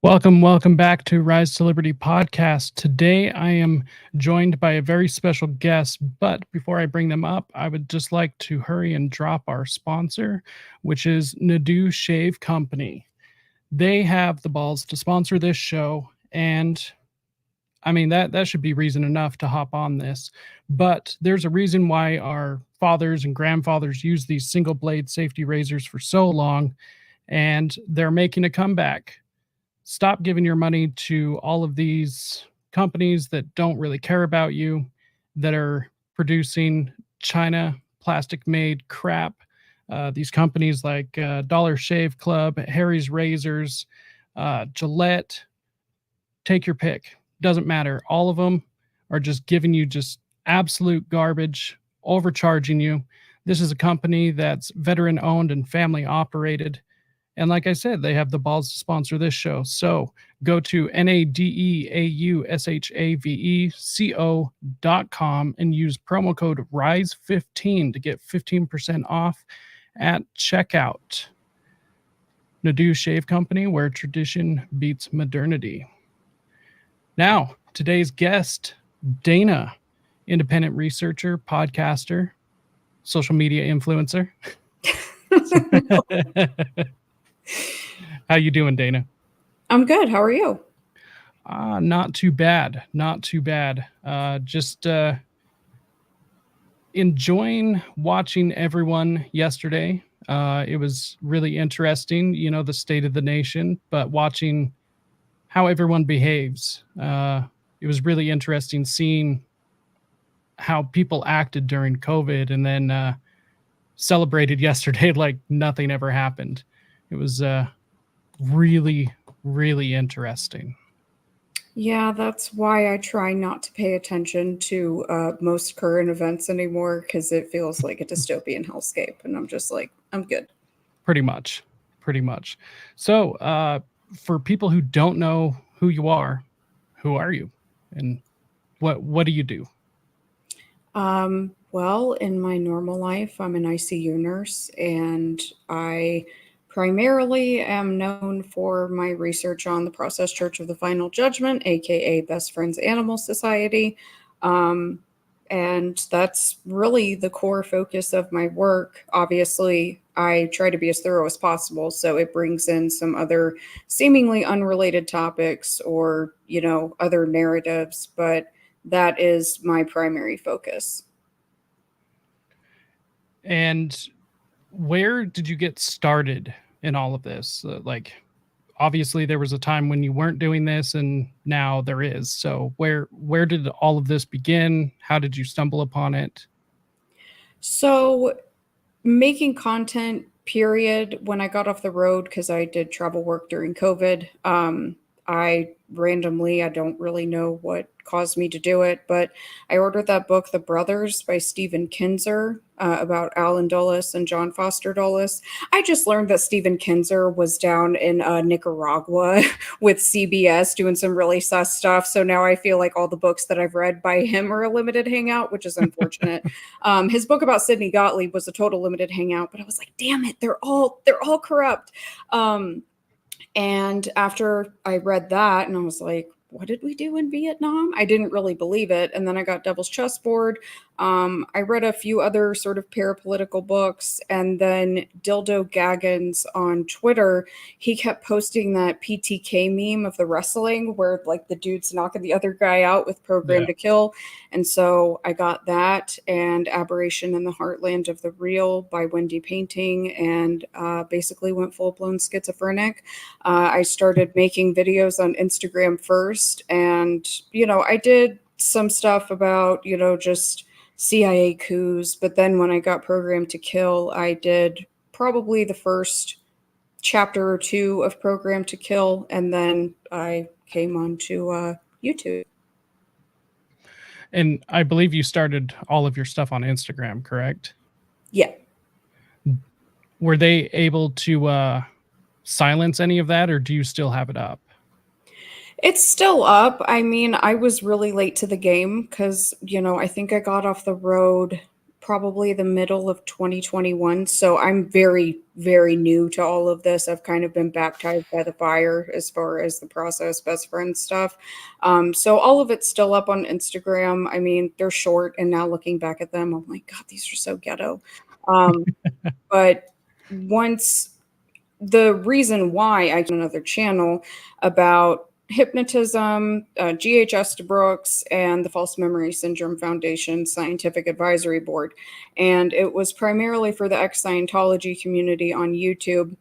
Welcome back to Rise to Liberty podcast. Today I am joined by a very special guest, but before I bring them up, I would just like to hurry and drop our sponsor, which is Nadu Shave Company. They have the balls to sponsor this show, and I mean that should be reason enough to hop on this. But there's a reason why our fathers and grandfathers used these single blade safety razors for so long, and they're making a comeback. Stop giving your money to all of these companies that don't really care about you, that are producing China plastic made crap. These companies like Dollar Shave Club, Harry's Razors, Gillette, take your pick. Doesn't matter. All of them are just giving you just absolute garbage, overcharging you. This is a company that's veteran owned and family operated. And like I said, they have the balls to sponsor this show. So go to NADEAUSHAVECO.com and use promo code RISE15 to get 15% off at checkout. Nadu Shave Company, where tradition beats modernity. Now, today's guest, Dana, independent researcher, podcaster, social media influencer. How you doing, Dana? I'm good. How are you? Not too bad. Not too bad. Just enjoying watching everyone yesterday. It was really interesting, the state of the nation, but watching how everyone behaves. It was really interesting seeing how people acted during COVID and then celebrated yesterday like nothing ever happened. It was really, really interesting. Yeah, that's why I try not to pay attention to most current events anymore, because it feels like a dystopian hellscape. And I'm just like, I'm good. Pretty much. So for people who don't know who you are, who are you? And what do you do? Well, in my normal life, I'm an ICU nurse, and I primarily am known for my research on the Process Church of the Final Judgment, aka Best Friends Animal Society. And that's really the core focus of my work. Obviously, I try to be as thorough as possible, so it brings in some other seemingly unrelated topics or, other narratives, but that is my primary focus. And where did you get started in all of this? Obviously there was a time when you weren't doing this and now there is. So where did all of this begin? How did you stumble upon it? So making content, period, when I got off the road, because I did travel work during COVID, I don't really know what caused me to do it, but I ordered that book, The Brothers by Stephen Kinzer, about Alan Dulles and John Foster Dulles. I just learned that Stephen Kinzer was down in Nicaragua with CBS doing some really sus stuff. So now I feel like all the books that I've read by him are a limited hangout, which is unfortunate. His book about Sidney Gottlieb was a total limited hangout, but I was like, damn it, they're all corrupt. And after I read that, and I was like, what did we do in Vietnam? I didn't really believe it. And then I got Devil's Chessboard. I read a few other sort of parapolitical books. And then Dildo Gaggins on Twitter, he kept posting that PTK meme of the wrestling where like the dude's knocking the other guy out with Program to Kill. And so I got that and Aberration in the Heartland of the Real by Wendy Painting, and basically went full-blown schizophrenic. I started making videos on Instagram first. And, I did some stuff about, just CIA coups. But then when I got Programmed to Kill, I did probably the first chapter or two of Programmed to Kill. And then I came onto YouTube. And I believe you started all of your stuff on Instagram, correct? Yeah. Were they able to silence any of that, or do you still have it up? It's still up. I mean, I was really late to the game because, I think I got off the road probably the middle of 2021. So I'm very, very new to all of this. I've kind of been baptized by the fire as far as the process, best friend stuff. So all of it's still up on Instagram. I mean, they're short, and now looking back at them, I'm like, God, these are so ghetto. But once the reason why I another channel about hypnotism, GHS to Brooks, and the False Memory Syndrome Foundation Scientific Advisory Board. And it was primarily for the ex-Scientology community on YouTube.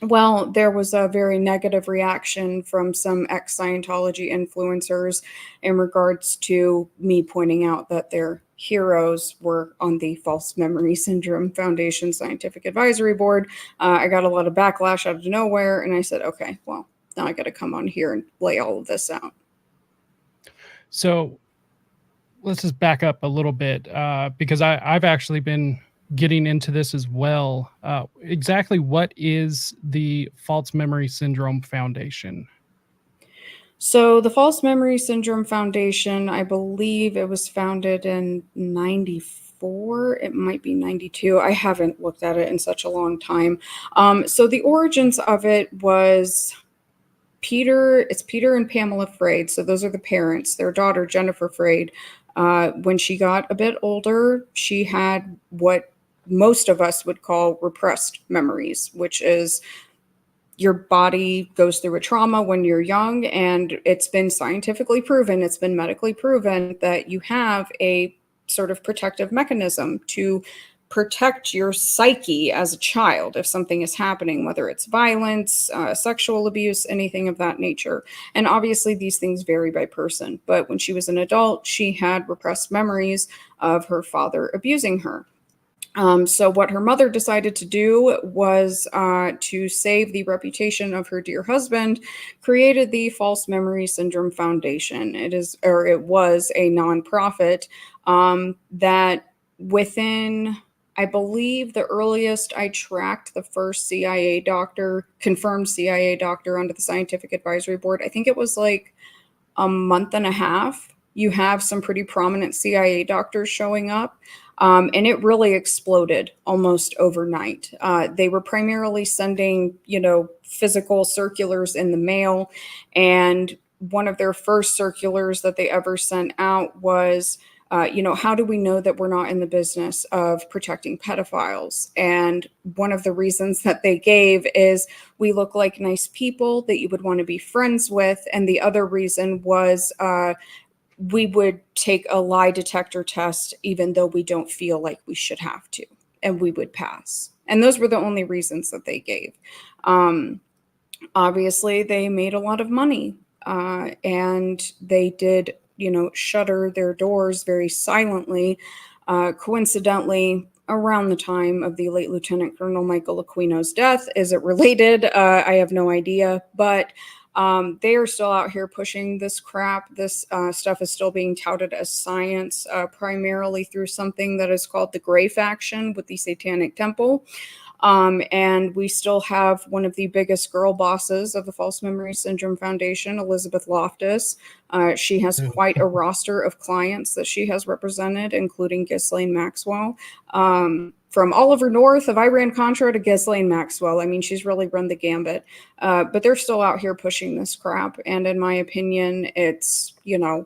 Well, there was a very negative reaction from some ex-Scientology influencers in regards to me pointing out that their heroes were on the False Memory Syndrome Foundation Scientific Advisory Board. I got a lot of backlash out of nowhere, and I said, okay, well, now I got to come on here and lay all of this out. So let's just back up a little bit, because I've actually been getting into this as well. Exactly what is the False Memory Syndrome Foundation? So the False Memory Syndrome Foundation, I believe it was founded in 94. It might be 92. I haven't looked at it in such a long time. So the origins of it was it's Peter and Pamela Freyd. So those are the parents. Their daughter, Jennifer Freyd, when she got a bit older, she had what most of us would call repressed memories, which is your body goes through a trauma when you're young, and it's been scientifically proven, it's been medically proven that you have a sort of protective mechanism to protect your psyche as a child if something is happening, whether it's violence, sexual abuse, anything of that nature. And obviously these things vary by person, but when she was an adult, she had repressed memories of her father abusing her. So what her mother decided to do was to save the reputation of her dear husband, created the False Memory Syndrome Foundation. It was a nonprofit that within, I believe the earliest I tracked the first CIA doctor, confirmed CIA doctor onto the Scientific Advisory Board, I think it was like a month and a half. You have some pretty prominent CIA doctors showing up. And it really exploded almost overnight. They were primarily sending, physical circulars in the mail. And one of their first circulars that they ever sent out was, how do we know that we're not in the business of protecting pedophiles? And one of the reasons that they gave is we look like nice people that you would want to be friends with. And the other reason was, we would take a lie detector test even though we don't feel like we should have to, and we would pass. And those were the only reasons that they gave. Obviously, they made a lot of money, and they did, shutter their doors very silently. Coincidentally, around the time of the late Lieutenant Colonel Michael Aquino's death. Is it related? I have no idea, but they are still out here pushing this crap. This stuff is still being touted as science, primarily through something that is called the Gray Faction with the Satanic Temple. And we still have one of the biggest girl bosses of the False Memory Syndrome Foundation, Elizabeth Loftus. She has quite a roster of clients that she has represented, including Ghislaine Maxwell. From Oliver North of Iran-Contra to Ghislaine Maxwell. I mean, she's really run the gambit. But they're still out here pushing this crap. And in my opinion, it's,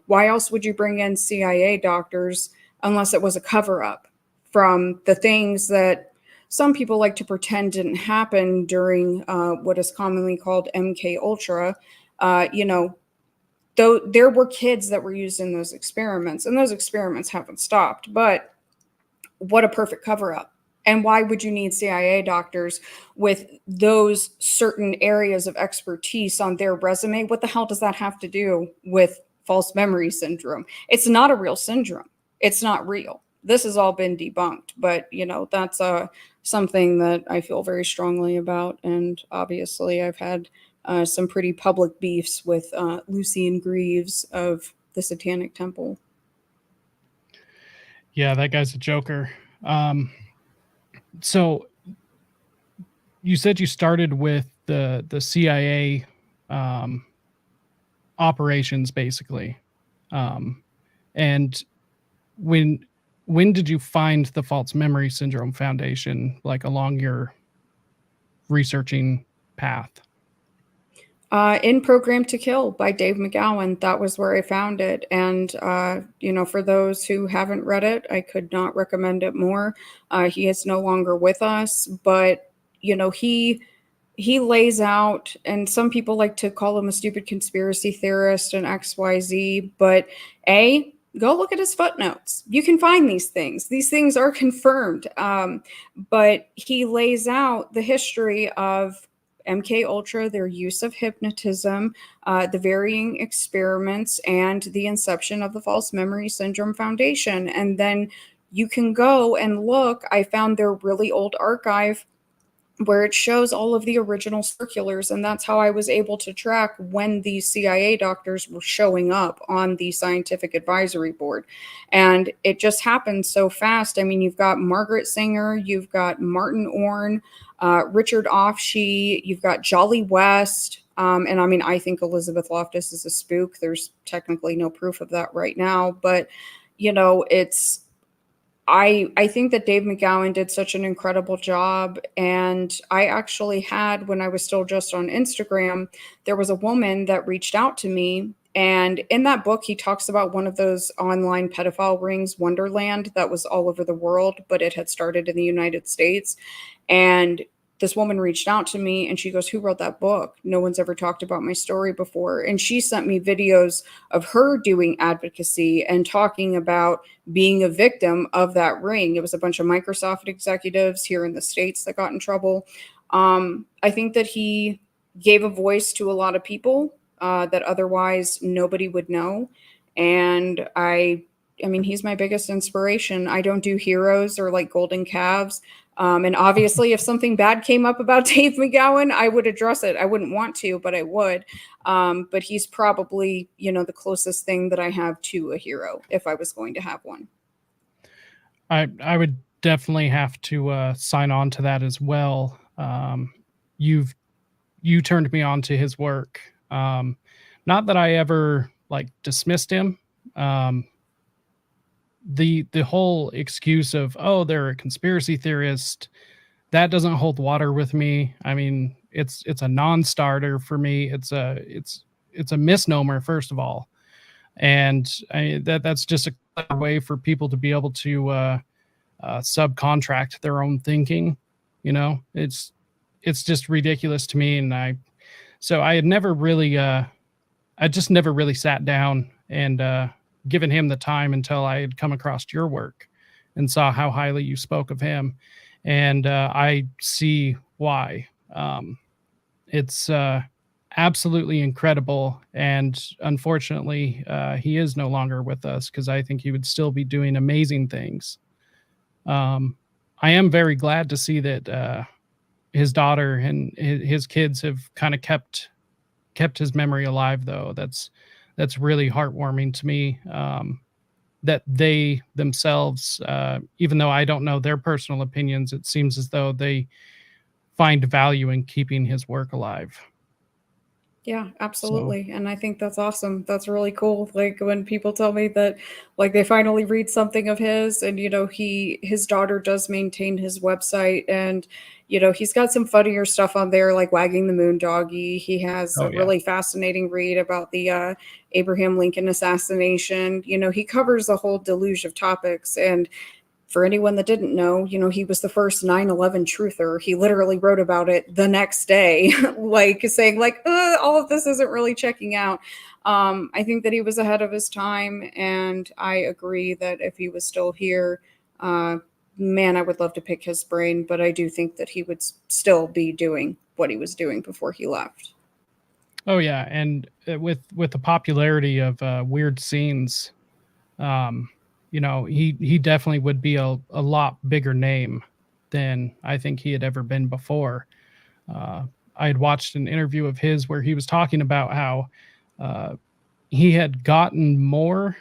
why else would you bring in CIA doctors unless it was a cover-up from the things that some people like to pretend didn't happen during what is commonly called MK Ultra. Though there were kids that were used in those experiments, and those experiments haven't stopped. But what a perfect cover-up. And why would you need CIA doctors with those certain areas of expertise on their resume? What the hell does that have to do with false memory syndrome? It's not a real syndrome. It's not real. This has all been debunked, but that's something that I feel very strongly about. And obviously I've had some pretty public beefs with Lucien Greaves of the Satanic Temple. Yeah, that guy's a joker. So you said you started with the CIA operations, basically. And when when did you find the False Memory Syndrome Foundation, like along your researching path? In Program to Kill by Dave McGowan. That was where I found it. And, for those who haven't read it, I could not recommend it more. He is no longer with us, but, he lays out, and some people like to call him a stupid conspiracy theorist and XYZ, but go look at his footnotes. You can find these things. These things are confirmed. But he lays out the history of MK Ultra, their use of hypnotism, the varying experiments, and the inception of the False Memory Syndrome Foundation. And then you can go and look. I found their really old archive where it shows all of the original circulars, and that's how I was able to track when these CIA doctors were showing up on the scientific advisory board. And it just happened so fast. I mean, you've got Margaret Sanger, you've got Martin Orne, Richard Offshee, you've got Jolly West, and I mean, I think Elizabeth Loftus is a spook. There's technically no proof of that right now, but it's I think that Dave McGowan did such an incredible job. And I actually had, when I was still just on Instagram, there was a woman that reached out to me. And in that book, he talks about one of those online pedophile rings, Wonderland, that was all over the world, but it had started in the United States. And this woman reached out to me and she goes, "Who wrote that book? No one's ever talked about my story before." And she sent me videos of her doing advocacy and talking about being a victim of that ring. It was a bunch of Microsoft executives here in the States that got in trouble. I think that he gave a voice to a lot of people that otherwise nobody would know. And I mean, he's my biggest inspiration. I don't do heroes or like golden calves. And obviously, if something bad came up about Dave McGowan, I would address it. I wouldn't want to, but I would. But he's probably, the closest thing that I have to a hero if I was going to have one. I would definitely have to sign on to that as well. You turned me on to his work. Not that I ever like dismissed him. The whole excuse of, oh, they're a conspiracy theorist, that doesn't hold water with me. I mean, it's a non-starter for me. It's a misnomer, first of all, and that's just a clever way for people to be able to subcontract their own thinking. It's just ridiculous to me. And I had never really I just never really sat down and given him the time until I had come across your work and saw how highly you spoke of him. And I see why. It's absolutely incredible. And unfortunately, he is no longer with us, because I think he would still be doing amazing things. I am very glad to see that his daughter and his kids have kind of kept his memory alive, though. That's really heartwarming to me, that they themselves, even though I don't know their personal opinions, it seems as though they find value in keeping his work alive. Yeah, absolutely. And I think that's awesome. That's really cool. Like when people tell me that like they finally read something of his, and his daughter does maintain his website, and he's got some funnier stuff on there like Wagging the Moon Doggy. He has a really fascinating read about the Abraham Lincoln assassination. He covers a whole deluge of topics. And for anyone that didn't know, he was the first 9/11 truther. He literally wrote about it the next day, like saying like, all of this isn't really checking out. I think that he was ahead of his time. And I agree that if he was still here, man, I would love to pick his brain. But I do think that he would still be doing what he was doing before he left. Oh, yeah. And with the popularity of Weird Scenes, he definitely would be a lot bigger name than I think he had ever been before. I had watched an interview of his where he was talking about how he had gotten more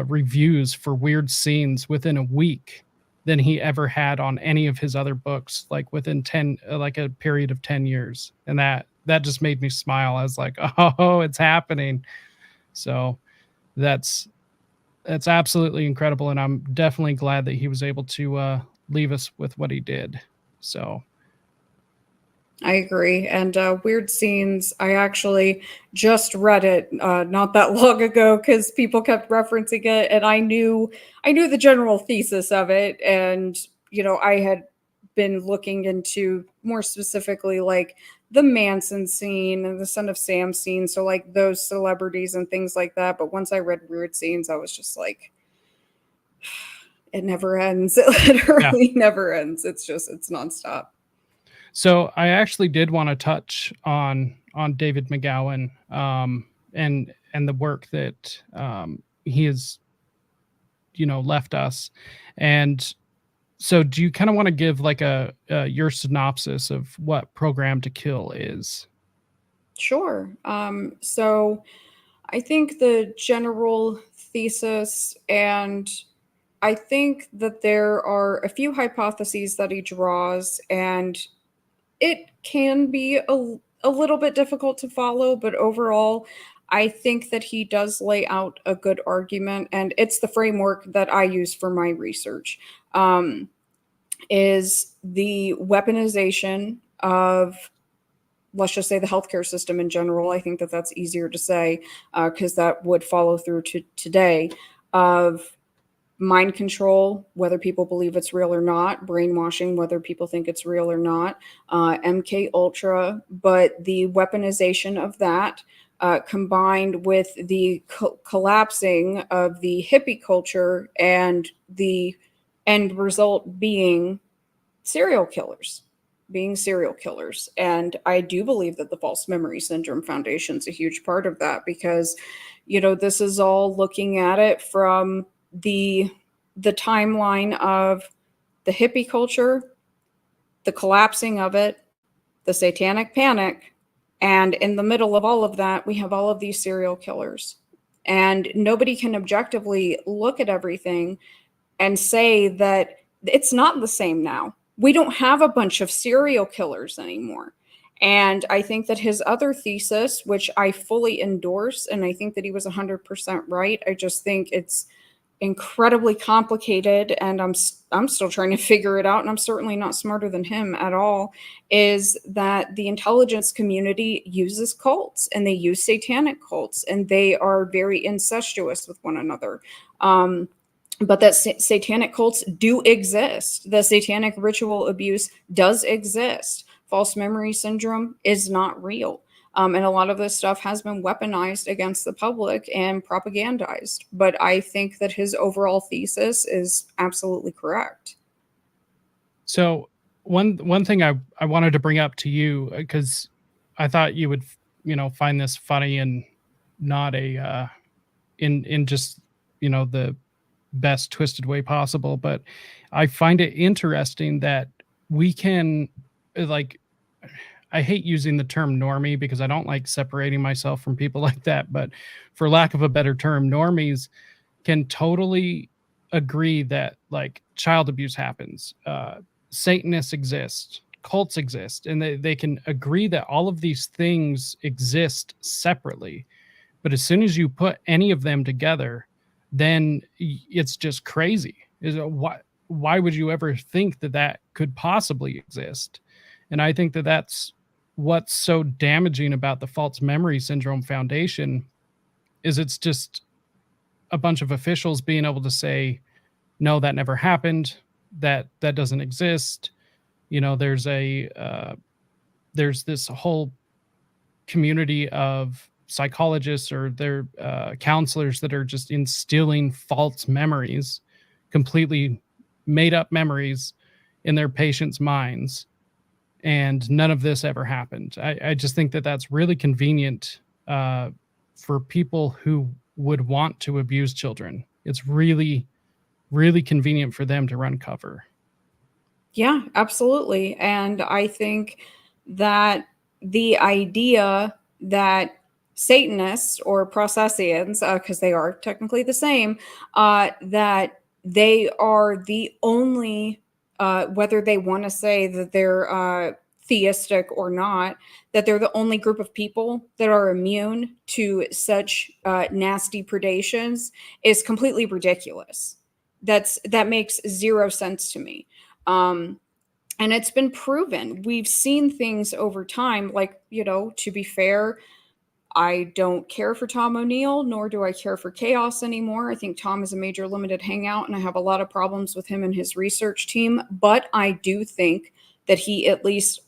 reviews for Weird Scenes within a week than he ever had on any of his other books, like within a period of 10 years. And that just made me smile. I was like, oh, it's happening. So that's That's absolutely incredible, and I'm definitely glad that he was able to leave us with what he did. So I agree. And Weird Scenes, I actually just read it not that long ago because people kept referencing it, and I knew the general thesis of it, and I had been looking into more specifically like the Manson scene and the Son of Sam scene, so like those celebrities and things like that. But once I read Weird Scenes, I was just like, it never ends. It yeah. literally never ends. It's nonstop. So I actually did want to touch on David McGowan, and the work that he has, left us. And so, do you kind of want to give like a your synopsis of what Program to Kill is? Sure. So I think the general thesis, and I think that there are a few hypotheses that he draws, and it can be a little bit difficult to follow, but overall, I think that he does lay out a good argument, and it's the framework that I use for my research. Um, is the weaponization of, let's just say, the healthcare system in general. I think that that's easier to say because that would follow through to today, of mind control, whether people believe it's real or not, brainwashing, whether people think it's real or not, MK Ultra, but the weaponization of that. Combined with the collapsing of the hippie culture and the end result serial killers being serial killers. And I do believe that the False Memory Syndrome Foundation is a huge part of that because, this is all looking at it from the timeline of the hippie culture, the collapsing of it, the Satanic Panic, and in the middle of all of that, we have all of these serial killers. And nobody can objectively look at everything and say that it's not the same now. We don't have a bunch of serial killers anymore. And I think that his other thesis, which I fully endorse, and I think that he was 100% right, I just think it's incredibly complicated, and I'm still trying to figure it out, and I'm certainly not smarter than him at all, is that the intelligence community uses cults, and they use satanic cults, and they are very incestuous with one another. But that satanic cults do exist. The satanic ritual abuse does exist. False memory syndrome is not real. And a lot of this stuff has been weaponized against the public and propagandized. But I think that his overall thesis is absolutely correct. So one thing I wanted to bring up to you because I thought you would find this funny and not a in just the best twisted way possible, but I find it interesting that we can like I hate using the term normie because I don't like separating myself from people like that, but for lack of a better term, normies can totally agree that like child abuse happens, Satanists exist, cults exist, and they can agree that all of these things exist separately. But as soon as you put any of them together, then it's just crazy. Why would you ever think that that could possibly exist? And I think that that's what's so damaging about the False Memory Syndrome Foundation is it's just a bunch of officials being able to say, no, that never happened. That doesn't exist. There's this whole community of psychologists or their counselors that are just instilling false memories, completely made up memories in their patients' minds. And none of this ever happened. I just think that that's really convenient for people who would want to abuse children. It's really, really convenient for them to run cover. Yeah, absolutely. And I think that the idea that Satanists or Processians, because they are technically the same, that they are the only, whether they want to say that they're theistic or not, that they're the only group of people that are immune to such nasty predations is completely ridiculous. That makes zero sense to me. And it's been proven. We've seen things over time, like, to be fair, I don't care for Tom O'Neill, nor do I care for Chaos anymore. I think Tom is a major limited hangout, and I have a lot of problems with him and his research team. But I do think that he at least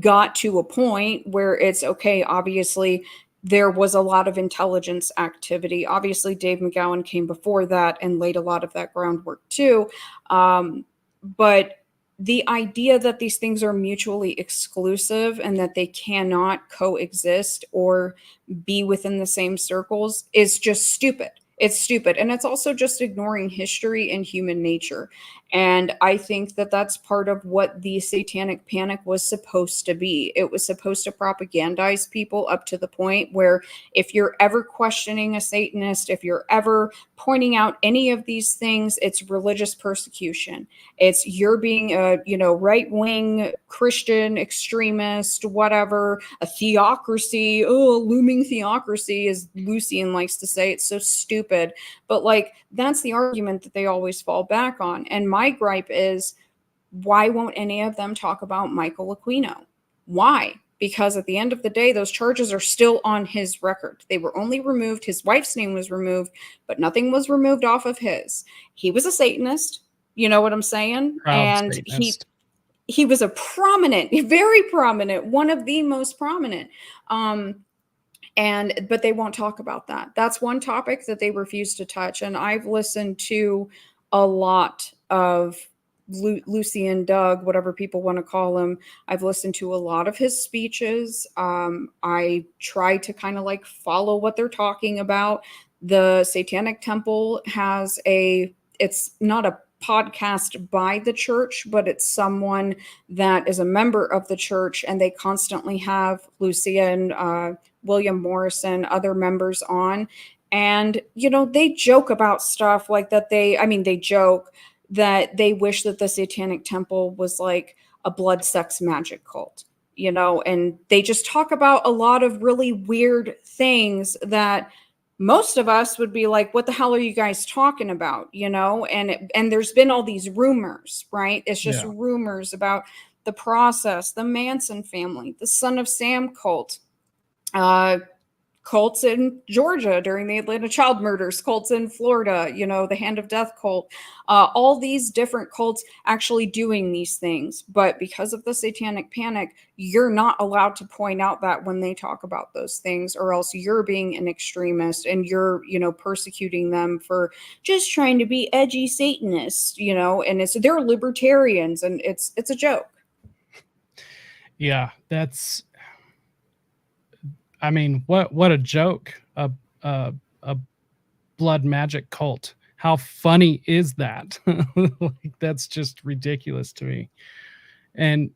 got to a point where it's okay. Obviously, there was a lot of intelligence activity. Obviously, Dave McGowan came before that and laid a lot of that groundwork too. But the idea that these things are mutually exclusive and that they cannot coexist or be within the same circles is just stupid. It's stupid. And it's also just ignoring history and human nature. And I think that that's part of what the Satanic Panic was supposed to be. It was supposed to propagandize people up to the point where if you're ever questioning a Satanist, if you're ever pointing out any of these things, it's religious persecution. It's you're being a, right-wing Christian extremist, whatever, a theocracy. Oh, looming theocracy, as Lucian likes to say. It's so stupid. But that's the argument that they always fall back on. And my gripe is, why won't any of them talk about Michael Aquino? Why? Because at the end of the day, those charges are still on his record. They were only removed. His wife's name was removed, but nothing was removed off of his. He was a Satanist. You know what I'm saying? Proud and Satanist. he was a prominent, very prominent, one of the most prominent. But they won't talk about that. That's one topic that they refuse to touch. And I've listened to a lot of Lucian, Doug, whatever people want to call him. I've listened to a lot of his speeches. I try to kind of follow what they're talking about. The Satanic Temple has it's not a podcast by the church, but it's someone that is a member of the church, and they constantly have Lucian, William Morrison, other members on. And, they joke about stuff like that. They joke that they wish that the Satanic Temple was like a blood, sex, magic cult, and they just talk about a lot of really weird things that most of us would be like, what the hell are you guys talking about? And there's been all these rumors, right? It's just rumors about the process, the Manson family, the Son of Sam cult, cults in Georgia during the Atlanta child murders, cults in Florida, the Hand of Death cult, all these different cults actually doing these things. But because of the Satanic Panic, you're not allowed to point out that when they talk about those things, or else you're being an extremist and you're, persecuting them for just trying to be edgy Satanists, and they're libertarians, and it's a joke. Yeah, that's, what a joke. A blood magic cult. How funny is that? That's just ridiculous to me. And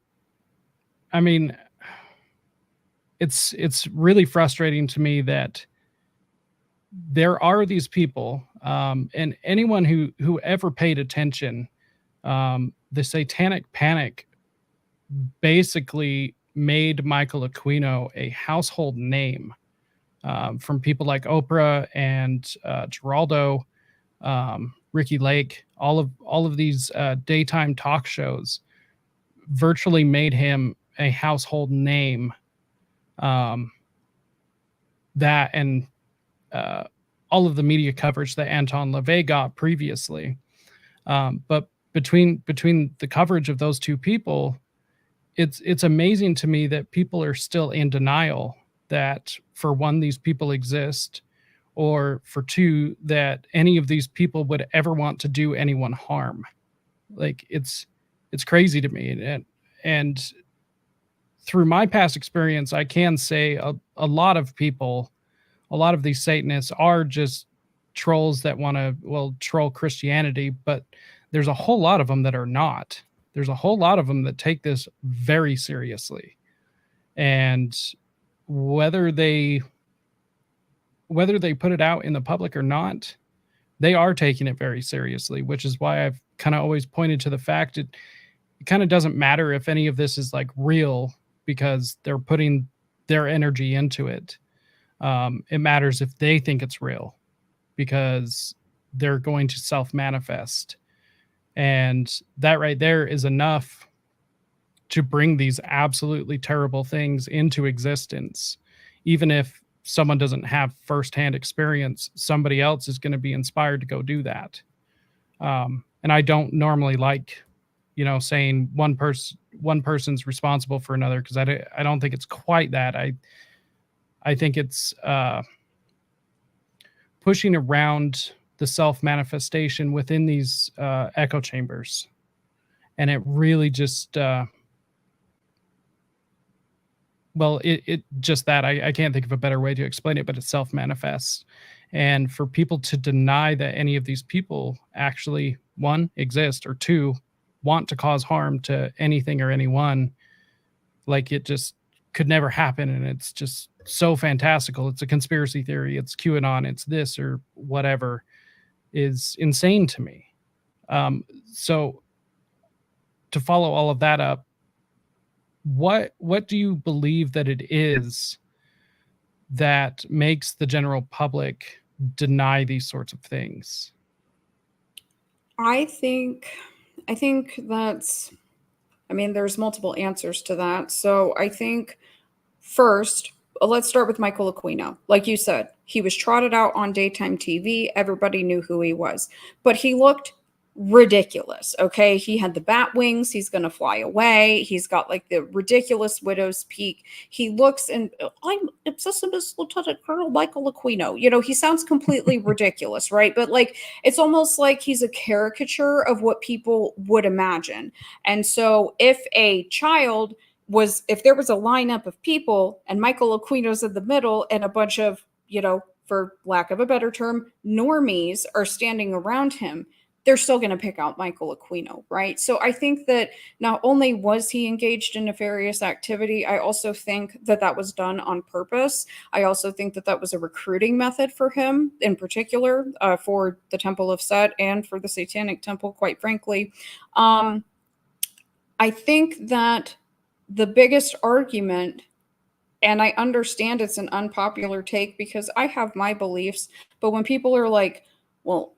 it's really frustrating to me that there are these people, and anyone who ever paid attention, the Satanic Panic basically made Michael Aquino a household name, from people like Oprah and Geraldo, Ricky Lake. All of these daytime talk shows virtually made him a household name. That and all of the media coverage that Anton LaVey got previously, but between the coverage of those two people, it's amazing to me that people are still in denial that, for one, these people exist, or for two, that any of these people would ever want to do anyone harm. It's crazy to me. And through my past experience, I can say a lot of people, a lot of these Satanists are just trolls that want to, troll Christianity, but there's a whole lot of them that are not. There's a whole lot of them that take this very seriously. And whether they put it out in the public or not, they are taking it very seriously, which is why I've kind of always pointed to the fact it kind of doesn't matter if any of this is real, because they're putting their energy into it. It matters if they think it's real, because they're going to self-manifest. And that right there is enough to bring these absolutely terrible things into existence. Even if someone doesn't have firsthand experience, somebody else is going to be inspired to go do that. And I don't normally like, saying one person's responsible for another, because I don't think it's quite that. I think it's pushing around the self-manifestation within these echo chambers. And it really just, it just that, I can't think of a better way to explain it, but it self-manifests. And for people to deny that any of these people actually, one, exist, or two, want to cause harm to anything or anyone, like, it just could never happen. And it's just so fantastical. It's a conspiracy theory. It's QAnon. It's this or whatever, is insane to me. So to follow all of that up, what do you believe that it is that makes the general public deny these sorts of things? I think that's, there's multiple answers to that. So I think first, let's start with Michael Aquino. Like you said, he was trotted out on daytime TV. Everybody knew who he was, but he looked ridiculous. Okay. He had the bat wings. He's going to fly away. He's got like the ridiculous widow's peak. He looks, and I'm obsessivist Lieutenant Colonel Michael Aquino. He sounds completely ridiculous, right? But like, it's almost like he's a caricature of what people would imagine. And so if there was a lineup of people and Michael Aquino's in the middle and a bunch of, for lack of a better term, normies are standing around him, they're still going to pick out Michael Aquino, right? So I think that not only was he engaged in nefarious activity, I also think that that was done on purpose. I also think that that was a recruiting method for him, in particular, for the Temple of Set and for the Satanic Temple, quite frankly. I think that the biggest argument, and I understand it's an unpopular take because I have my beliefs, but when people are like, well,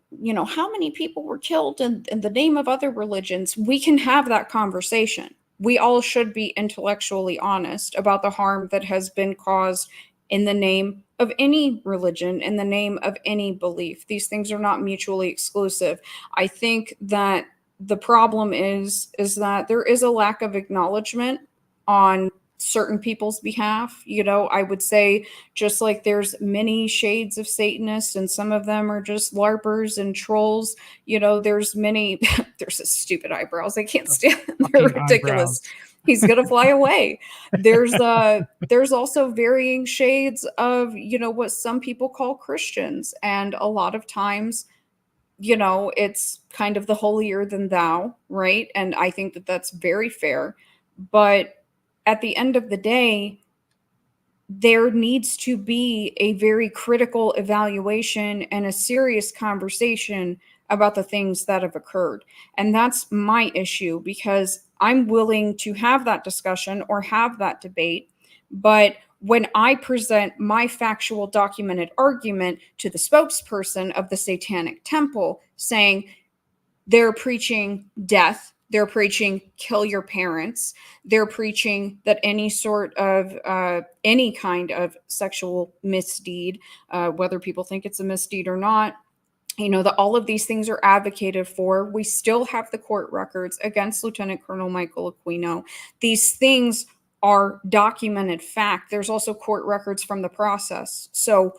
how many people were killed in the name of other religions? We can have that conversation. We all should be intellectually honest about the harm that has been caused in the name of any religion, in the name of any belief. These things are not mutually exclusive. I think that the problem is that there is a lack of acknowledgement on certain people's behalf. I would say, just like there's many shades of Satanists and some of them are just LARPers and trolls, there's a stupid eyebrows. I can't stand them. They're ridiculous. Eyebrows. He's going to fly away. There's also varying shades of, what some people call Christians. And a lot of times, it's kind of the holier than thou, right? And I think that that's very fair. But at the end of the day, there needs to be a very critical evaluation and a serious conversation about the things that have occurred. And that's my issue, because I'm willing to have that discussion or have that debate. But when I present my factual documented argument to the spokesperson of the Satanic Temple, saying they're preaching death, they're preaching kill your parents, they're preaching that any sort of any kind of sexual misdeed, whether people think it's a misdeed or not, that all of these things are advocated for. We still have the court records against Lieutenant Colonel Michael Aquino. These things are documented fact. There's also court records from the process. So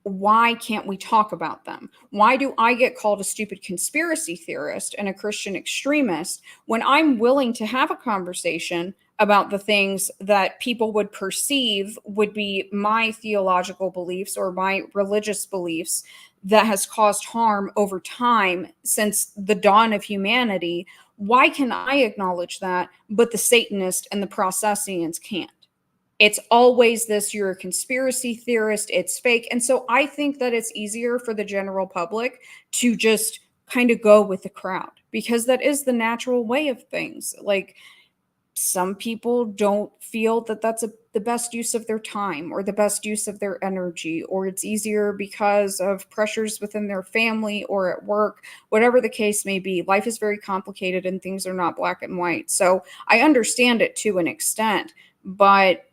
why can't we talk about them? Why do I get called a stupid conspiracy theorist and a Christian extremist when I'm willing to have a conversation about the things that people would perceive would be my theological beliefs or my religious beliefs that has caused harm over time since the dawn of humanity? Why can I acknowledge that, but the Satanist and the Processians can't? It's always this, you're a conspiracy theorist, it's fake. And so I think that it's easier for the general public to just kind of go with the crowd, because that is the natural way of things. Like, some people don't feel that that's the best use of their time or the best use of their energy, or it's easier because of pressures within their family or at work, whatever the case may be. Life is very complicated and things are not black and white. So I understand it to an extent, but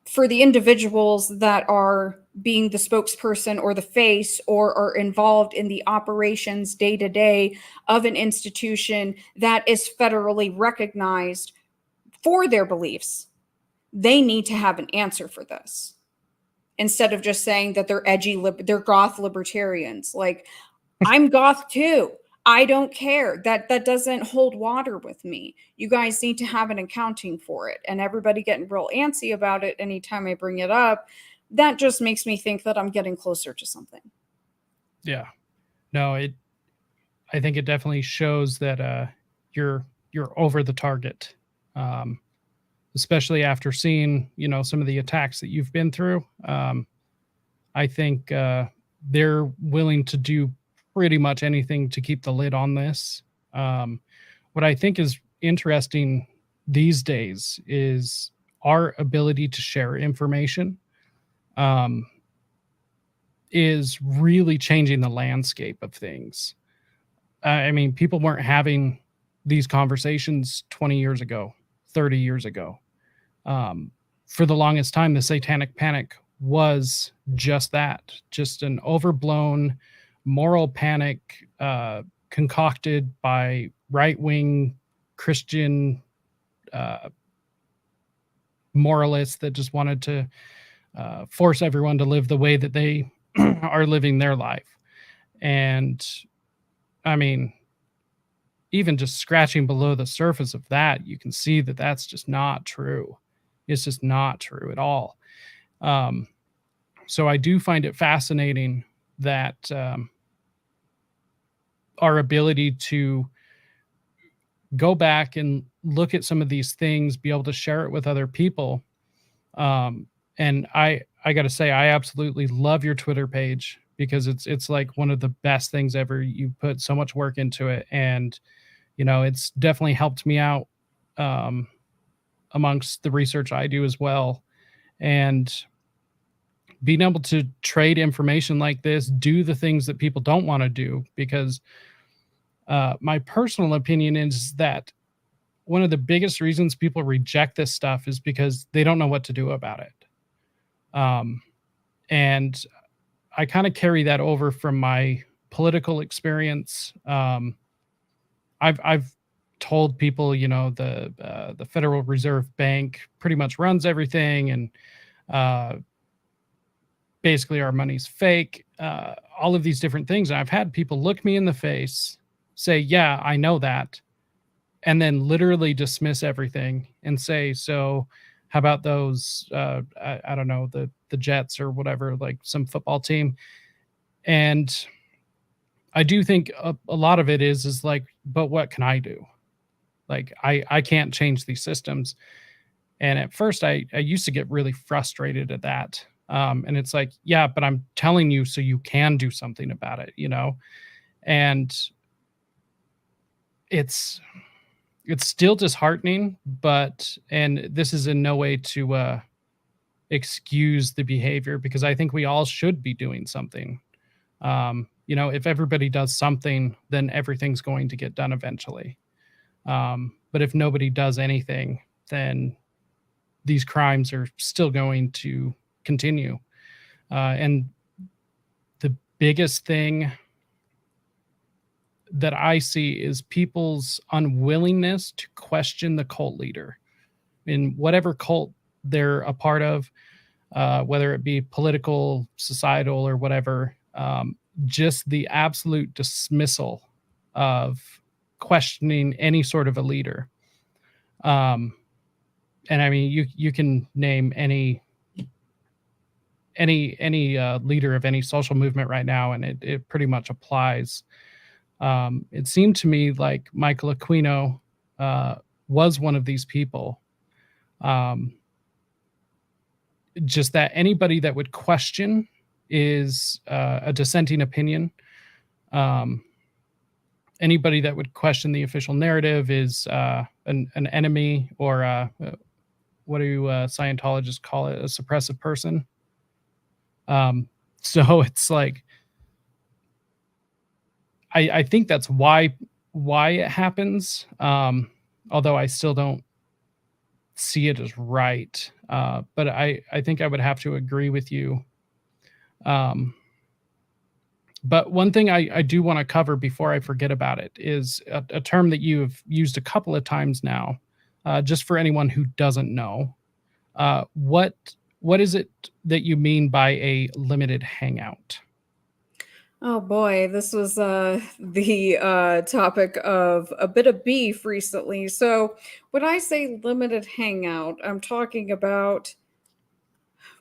for the individuals that are being the spokesperson or the face or are involved in the operations day to day of an institution that is federally recognized for their beliefs, they need to have an answer for this instead of just saying that they're edgy, they're goth libertarians. Like, I'm goth too. I don't care. That doesn't hold water with me. You guys need to have an accounting for it. And everybody getting real antsy about it anytime I bring it up, that just makes me think that I'm getting closer to something. Yeah. No, I think it definitely shows that you're over the target. Especially after seeing, some of the attacks that you've been through. I think they're willing to do pretty much anything to keep the lid on this. What I think is interesting these days is our ability to share information is really changing the landscape of things. I mean, people weren't having these conversations 20 years ago, 30 years ago. For the longest time, the Satanic Panic was just that, just an overblown moral panic concocted by right-wing Christian moralists that just wanted to force everyone to live the way that they are living their life. And I mean, even just scratching below the surface of that, you can see that that's just not true. It's just not true at all. So I do find it fascinating that our ability to go back and look at some of these things, be able to share it with other people. And I got to say, I absolutely love your Twitter page because it's like one of the best things ever. You put so much work into it, and it's definitely helped me out amongst the research I do as well. And being able to trade information like this, do the things that people don't want to do, because my personal opinion is that one of the biggest reasons people reject this stuff is because they don't know what to do about it. And I kind of carry that over from my political experience. I've told people, the Federal Reserve Bank pretty much runs everything, and basically our money's fake. All of these different things, and I've had people look me in the face, say, "Yeah, I know that," and then literally dismiss everything and say, "So, how about those? I don't know, the Jets or whatever, like some football team." And I do think a lot of it is like, but what can I do? Like, I can't change these systems. And at first I used to get really frustrated at that. And it's like, yeah, but I'm telling you so you can do something about it, and it's still disheartening, and this is in no way to excuse the behavior, because I think we all should be doing something. If everybody does something, then everything's going to get done eventually. But if nobody does anything, then these crimes are still going to continue. And the biggest thing that I see is people's unwillingness to question the cult leader in whatever cult they're a part of, whether it be political, societal, or whatever. Just the absolute dismissal of questioning any sort of a leader. And I mean, you can name any leader of any social movement right now, and it pretty much applies. It seemed to me like Michael Aquino was one of these people. Just that anybody that would question is a dissenting opinion. anybody that would question the official narrative is an enemy, or what do Scientologists call it? A suppressive person. So it's like, I think that's why it happens. Although I still don't see it as right. But I think I would have to agree with you. But one thing I do want to cover before I forget about it is a term that you've used a couple of times now, just for anyone who doesn't know. What is it that you mean by a limited hangout? Oh boy, this was the topic of a bit of beef recently. So, when I say limited hangout, I'm talking about,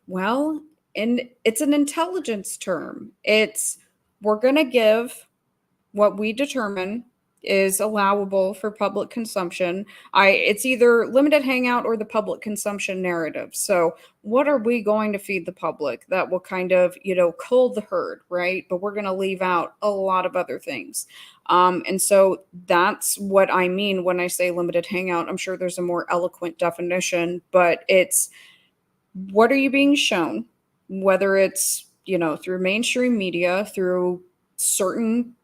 well, and it's an intelligence term. It's we're going to give what we determine is allowable for public consumption. It's either limited hangout or the public consumption narrative. So what are we going to feed the public that will kind of, cull the herd, right? But we're going to leave out a lot of other things. And so that's what I mean when I say limited hangout. I'm sure there's a more eloquent definition, but it's what are you being shown, whether it's, through mainstream media, through certain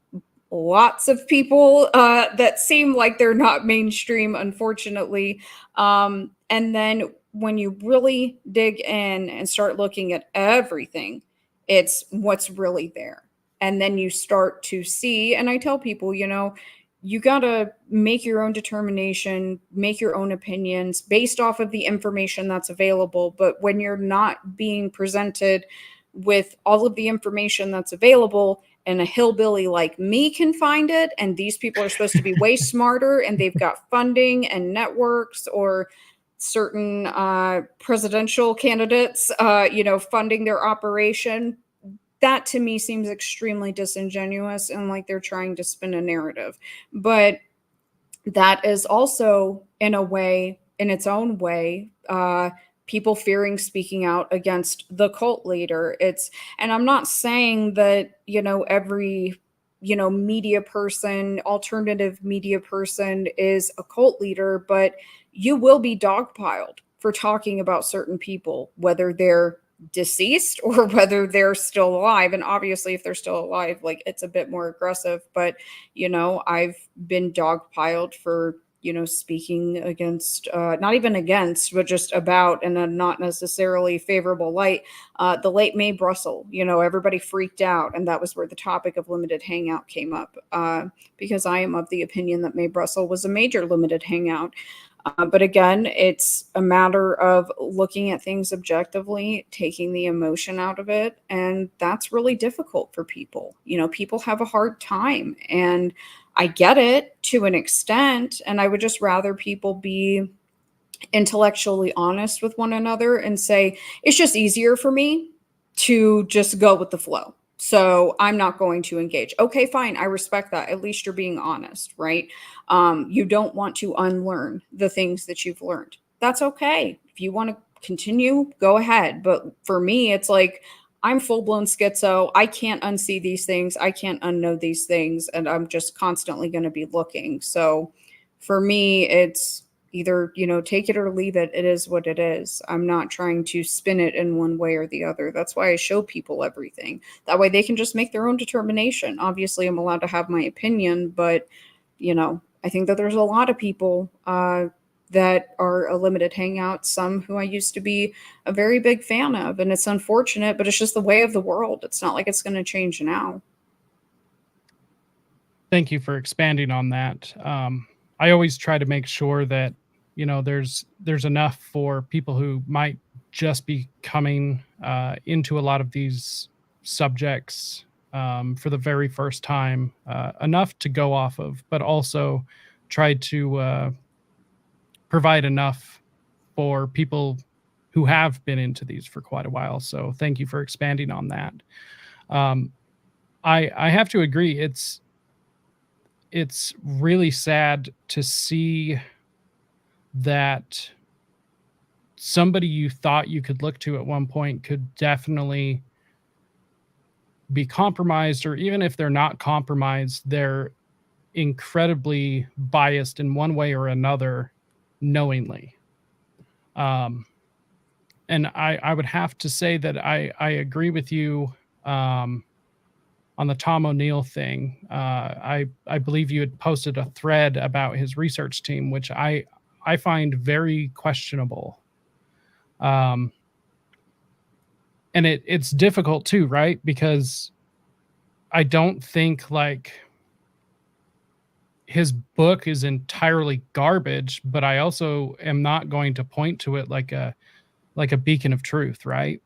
lots of people that seem like they're not mainstream, unfortunately. And then when you really dig in and start looking at everything, it's what's really there. And then you start to see, and I tell people, you got to make your own determination, make your own opinions based off of the information that's available. But when you're not being presented with all of the information that's available, and a hillbilly like me can find it, and these people are supposed to be way smarter, and they've got funding and networks, or certain presidential candidates, funding their operation, that to me seems extremely disingenuous and like they're trying to spin a narrative. But that is also, in its own way, people fearing speaking out against the cult leader. And I'm not saying that, every, media person, alternative media person is a cult leader, but you will be dogpiled for talking about certain people, whether they're deceased or whether they're still alive. And obviously, if they're still alive, like, it's a bit more aggressive. But I've been dogpiled for speaking against, not even against, but just about, in a not necessarily favorable light, the late Mae Brussell. Everybody freaked out, and that was where the topic of limited hangout came up, because I am of the opinion that Mae Brussell was a major limited hangout. But again, it's a matter of looking at things objectively, taking the emotion out of it. And that's really difficult for people. People have a hard time. And I get it to an extent. And I would just rather people be intellectually honest with one another and say, it's just easier for me to just go with the flow. So I'm not going to engage. Okay, fine. I respect that. At least you're being honest, right? You don't want to unlearn the things that you've learned. That's okay. If you want to continue, go ahead. But for me, it's like, I'm full-blown schizo. I can't unsee these things. I can't unknow these things. And I'm just constantly going to be looking. So for me, it's either, take it or leave it. It is what it is. I'm not trying to spin it in one way or the other. That's why I show people everything. That way they can just make their own determination. Obviously, I'm allowed to have my opinion, but, I think that there's a lot of people that are a limited hangout, some who I used to be a very big fan of. And it's unfortunate, but it's just the way of the world. It's not like it's going to change now. Thank you for expanding on that. I always try to make sure that there's enough for people who might just be coming into a lot of these subjects for the very first time, enough to go off of, but also try to provide enough for people who have been into these for quite a while. So thank you for expanding on that. I have to agree. It's really sad to see that somebody you thought you could look to at one point could definitely be compromised, or even if they're not compromised, they're incredibly biased in one way or another, knowingly. And I would have to say that I agree with you on the Tom O'Neill thing. I believe you had posted a thread about his research team, which I find very questionable. And it's difficult too, right? Because I don't think like his book is entirely garbage, but I also am not going to point to it like a beacon of truth, right?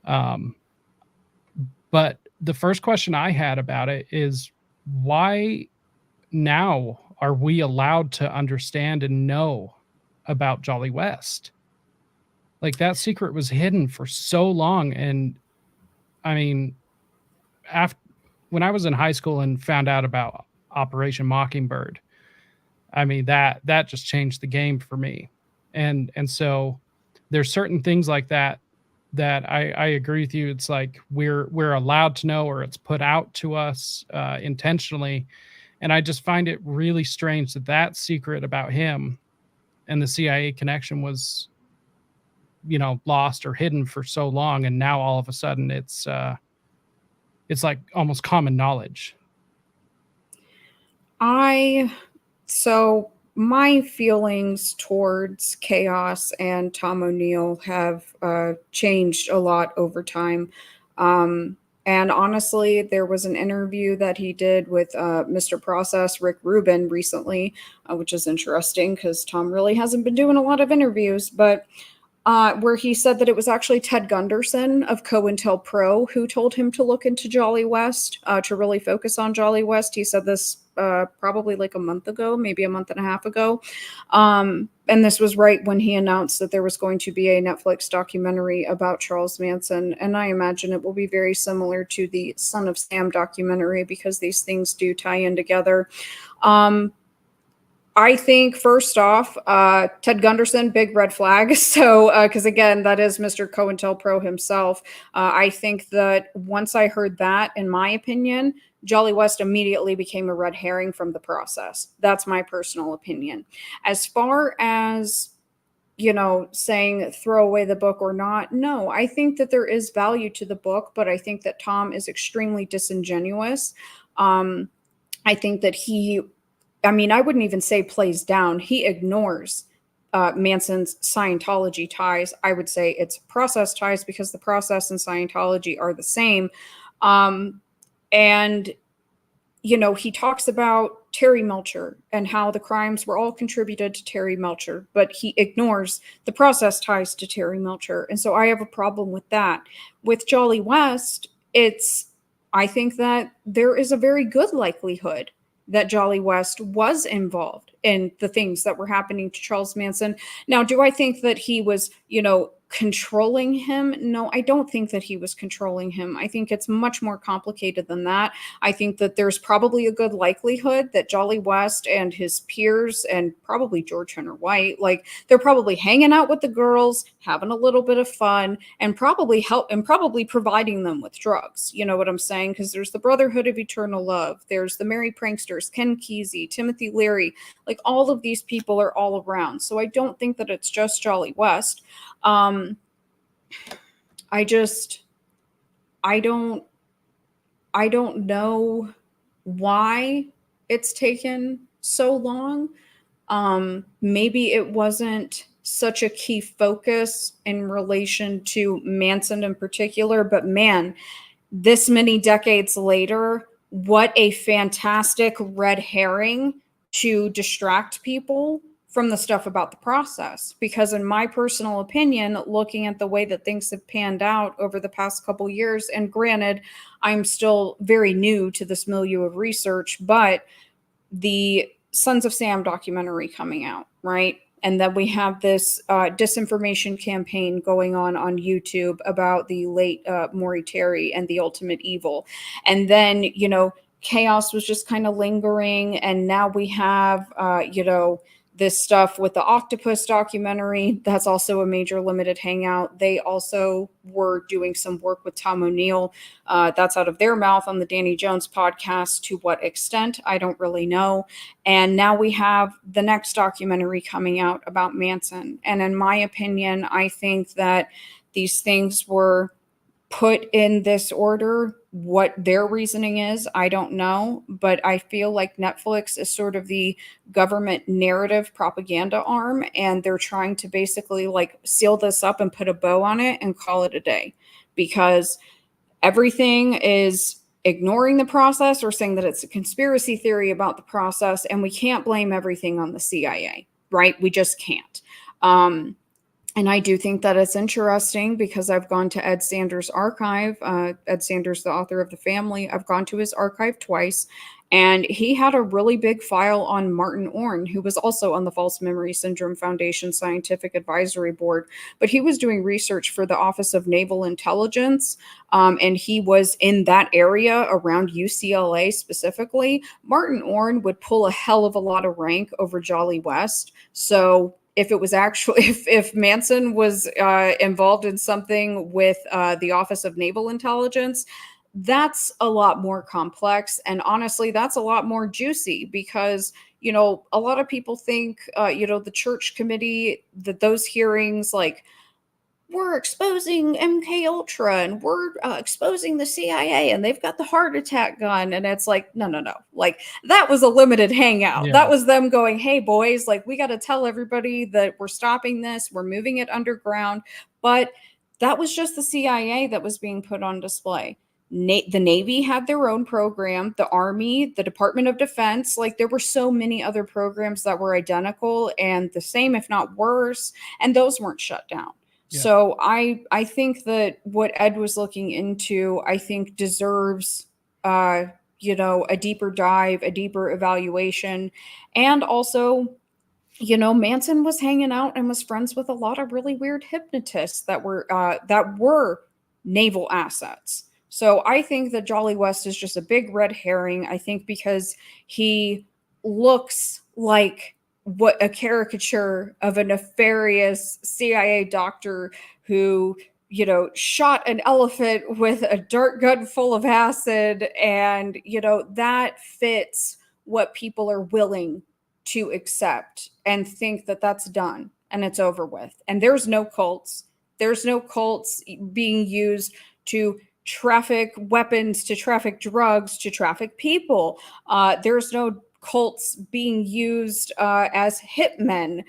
But the first question I had about it is, why now are we allowed to understand and know about Jolly West? Like, that secret was hidden for so long. And I mean, after when I was in high school and found out about Operation Mockingbird, I mean, that just changed the game for me. And so there's certain things like that I agree with you. It's like we're allowed to know, or it's put out to us intentionally. And I just find it really strange that that secret about him and the CIA connection was, lost or hidden for so long, and now all of a sudden it's like almost common knowledge. So my feelings towards Chaos and Tom O'Neill have changed a lot over time. And honestly, there was an interview that he did with Mr. Process, Rick Rubin, recently, which is interesting because Tom really hasn't been doing a lot of interviews, but where he said that it was actually Ted Gunderson of COINTELPRO who told him to look into Jolly West, to really focus on Jolly West. He said this probably like a month ago, maybe a month and a half ago. And this was right when he announced that there was going to be a Netflix documentary about Charles Manson. And I imagine it will be very similar to the Son of Sam documentary because these things do tie in together. I think first off, Ted Gunderson, big red flag. So, because again, that is Mr. COINTELPRO himself. I think that once I heard that, in my opinion, Jolly West immediately became a red herring from the process. That's my personal opinion. As far as, saying throw away the book or not, no, I think that there is value to the book, but I think that Tom is extremely disingenuous. I think that I wouldn't even say plays down. He ignores Manson's Scientology ties. I would say it's process ties because the process and Scientology are the same. And, he talks about Terry Melcher and how the crimes were all contributed to Terry Melcher, but he ignores the process ties to Terry Melcher. And so I have a problem with that. With Jolly West, I think that there is a very good likelihood that Jolly West was involved in the things that were happening to Charles Manson. Now, do I think that he was, controlling him? No, I don't think that he was controlling him. I think it's much more complicated than that. I think that there's probably a good likelihood that Jolly West and his peers, and probably George Hunter White, like they're probably hanging out with the girls, having a little bit of fun, and probably providing them with drugs. You know what I'm saying? Because there's the Brotherhood of Eternal Love. There's the Merry Pranksters, Ken Kesey, Timothy Leary. Like all of these people are all around. So I don't think that it's just Jolly West. I don't know why it's taken so long. Maybe it wasn't such a key focus in relation to Manson in particular, but man, this many decades later, what a fantastic red herring to distract people from the stuff about the process. Because in my personal opinion, looking at the way that things have panned out over the past couple years, and granted, I'm still very new to this milieu of research, but the Sons of Sam documentary coming out, right? And then we have this disinformation campaign going on YouTube about the late Maury Terry and the ultimate evil. And then, Chaos was just kind of lingering. And now we have, this stuff with the octopus documentary, that's also a major limited hangout. They also were doing some work with Tom O'Neill. That's out of their mouth on the Danny Jones podcast. To what extent, I don't really know. And now we have the next documentary coming out about Manson. And in my opinion, I think that these things were put in this order. What their reasoning is, I don't know, but I feel like Netflix is sort of the government narrative propaganda arm, and they're trying to basically like seal this up and put a bow on it and call it a day, because everything is ignoring the process or saying that it's a conspiracy theory about the process, and we can't blame everything on the CIA, right? We just can't. And I do think that it's interesting because I've gone to Ed Sanders' archive. Ed Sanders, the author of The Family, I've gone to his archive twice, and he had a really big file on Martin Orne, who was also on the False Memory Syndrome Foundation Scientific Advisory Board. But he was doing research for the Office of Naval Intelligence, and he was in that area around UCLA specifically. Martin Orne would pull a hell of a lot of rank over Jolly West. So if it was actually, if Manson was involved in something with the Office of Naval Intelligence, that's a lot more complex. And honestly, that's a lot more juicy because, you know, a lot of people think, you know, the church committee, that those hearings, like, we're exposing MK Ultra and we're exposing the CIA and they've got the heart attack gun. And it's like, no. Like, that was a limited hangout. Yeah. That was them going, hey boys, like, we got to tell everybody that we're stopping this. We're moving it underground. But that was just the CIA that was being put on display. The Navy had their own program, the Army, the Department of Defense. Like, there were so many other programs that were identical and the same, if not worse. And those weren't shut down. Yeah. So I think that what Ed was looking into, I think deserves, you know, a deeper dive, a deeper evaluation. And also, you know, Manson was hanging out and was friends with a lot of really weird hypnotists that were naval assets. So I think that Jolly West is just a big red herring. I think because he looks like what a caricature of a nefarious CIA doctor who, you know, shot an elephant with a dart gun full of acid. And, you know, that fits what people are willing to accept and think that that's done and it's over with. And there's no cults. There's no cults being used to traffic weapons, to traffic drugs, to traffic people. There's no cults being used as hitmen,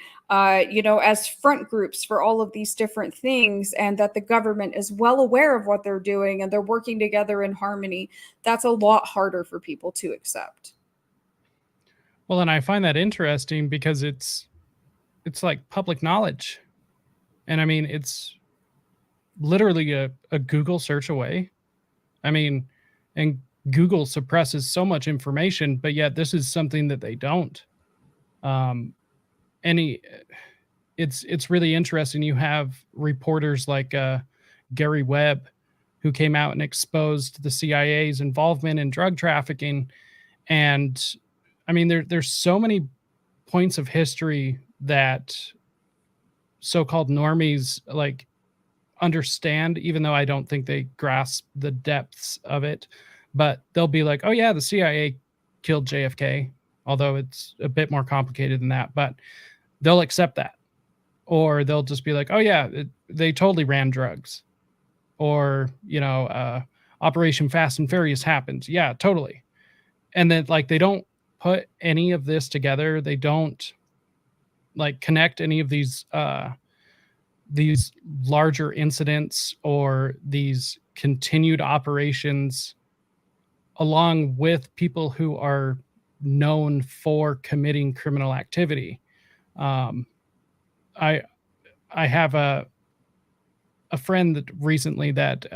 you know, as front groups for all of these different things, and that the government is well aware of what they're doing and they're working together in harmony. That's a lot harder for people to accept. Well, and I find that interesting because it's like public knowledge. And I mean, it's literally a Google search away. I mean, and Google suppresses so much information, but yet this is something that they don't. It's really interesting. You have reporters like Gary Webb, who came out and exposed the CIA's involvement in drug trafficking. And I mean, there's so many points of history that so-called normies like understand, even though I don't think they grasp the depths of it. But they'll be like, oh yeah, the CIA killed JFK, although it's a bit more complicated than that, but they'll accept that. Or they'll just be like, oh yeah, they totally ran drugs. Or, you know, Operation Fast and Furious happened. Yeah, totally. And then like, they don't put any of this together. They don't like connect any of these larger incidents or these continued operations along with people who are known for committing criminal activity. I have a friend that recently that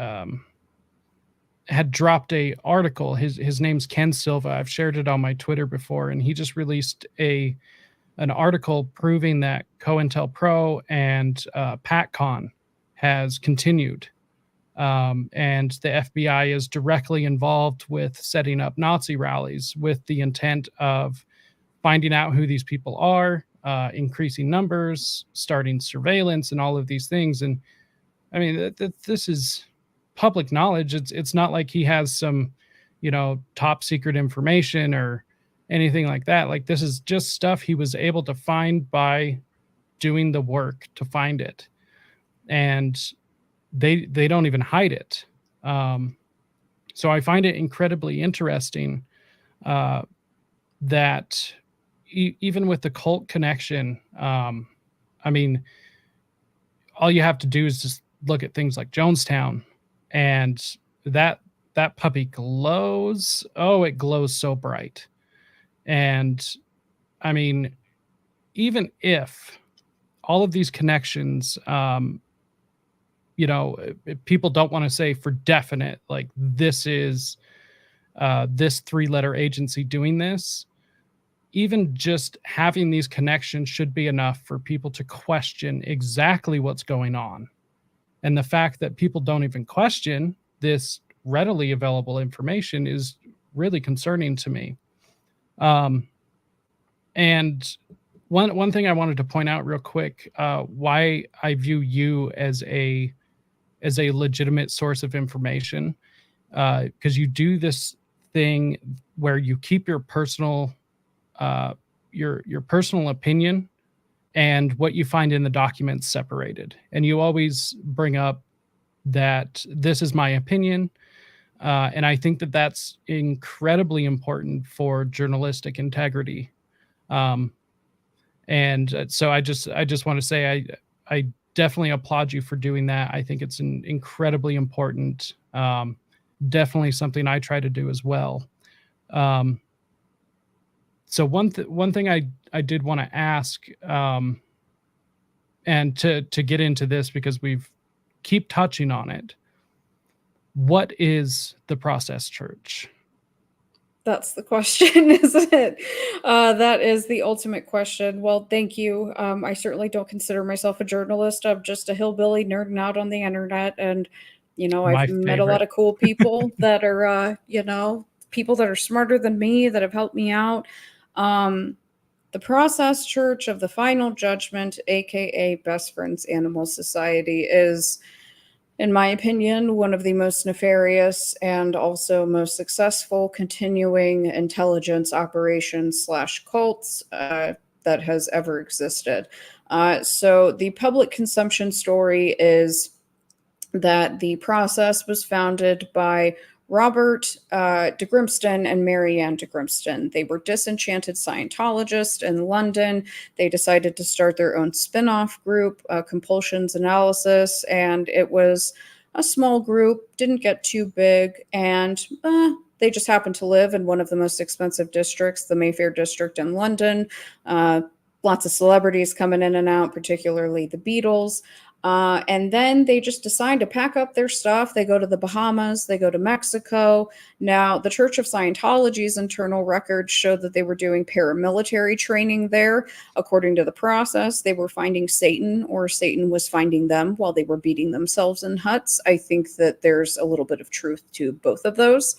had dropped a article. His name's Ken Silva. I've shared it on my Twitter before, and he just released an article proving that COINTELPRO and PACCON has continued. And the FBI is directly involved with setting up Nazi rallies with the intent of finding out who these people are, increasing numbers, starting surveillance, and all of these things. And I mean, this is public knowledge. It's not like he has some, top secret information or anything like that. Like, this is just stuff he was able to find by doing the work to find it, and they don't even hide it. So I find it incredibly interesting that even with the cult connection, I mean, all you have to do is just look at things like Jonestown, and that puppy glows. Oh, it glows so bright. And I mean, even if all of these connections, if people don't want to say for definite, like, this is this 3-letter agency doing this, even just having these connections should be enough for people to question exactly what's going on. And the fact that people don't even question this readily available information is really concerning to me. And one thing I wanted to point out real quick, why I view you as a legitimate source of information, because you do this thing where you keep your personal your personal opinion and what you find in the documents separated, and you always bring up that this is my opinion, and I think that that's incredibly important for journalistic integrity. And so I just want to say I definitely applaud you for doing that. I think it's incredibly important. Definitely something I try to do as well. So one thing I did want to ask, and to get into this, because we've keep touching on it. What is the Process Church? That's the question, isn't it? That is the ultimate question. Well, thank you. I certainly don't consider myself a journalist. I'm just a hillbilly nerding out on the internet. And, My I've met a favorite. lot of cool people that are, people that are smarter than me that have helped me out. The Process Church of the Final Judgment, aka Best Friends Animal Society, is, in my opinion, one of the most nefarious and also most successful continuing intelligence operations / cults that has ever existed. So the public consumption story is that the Process was founded by Robert de Grimston and Marianne de Grimston. They were disenchanted Scientologists in London. They decided to start their own spin-off group, Compulsions Analysis, and it was a small group, didn't get too big, and they just happened to live in one of the most expensive districts, the Mayfair district in London. Lots of celebrities coming in and out, particularly the Beatles. And then they just decide to pack up their stuff. They go to the Bahamas, they go to Mexico. Now, the Church of Scientology's internal records show that they were doing paramilitary training there. According to the Process, they were finding Satan, or Satan was finding them while they were beating themselves in huts. I think that there's a little bit of truth to both of those.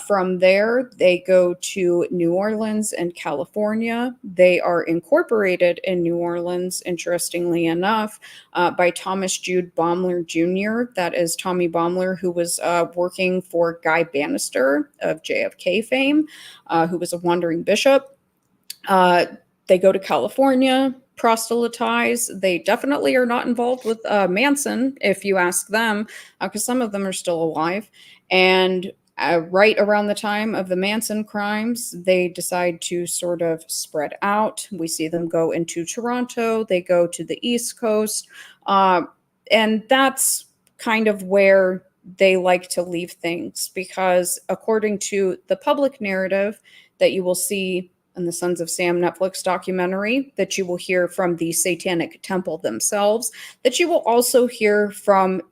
From there, they go to New Orleans and California. They are incorporated in New Orleans, interestingly enough, by Thomas Jude Baumler Jr. That is Tommy Baumler, who was working for Guy Bannister of JFK fame, who was a wandering bishop. They go to California, proselytize. They definitely are not involved with Manson, if you ask them, because some of them are still alive. And right around the time of the Manson crimes, they decide to sort of spread out. We see them go into Toronto. They go to the East Coast. And that's kind of where they like to leave things, because according to the public narrative that you will see in the Sons of Sam Netflix documentary, that you will hear from the Satanic Temple themselves, that you will also hear from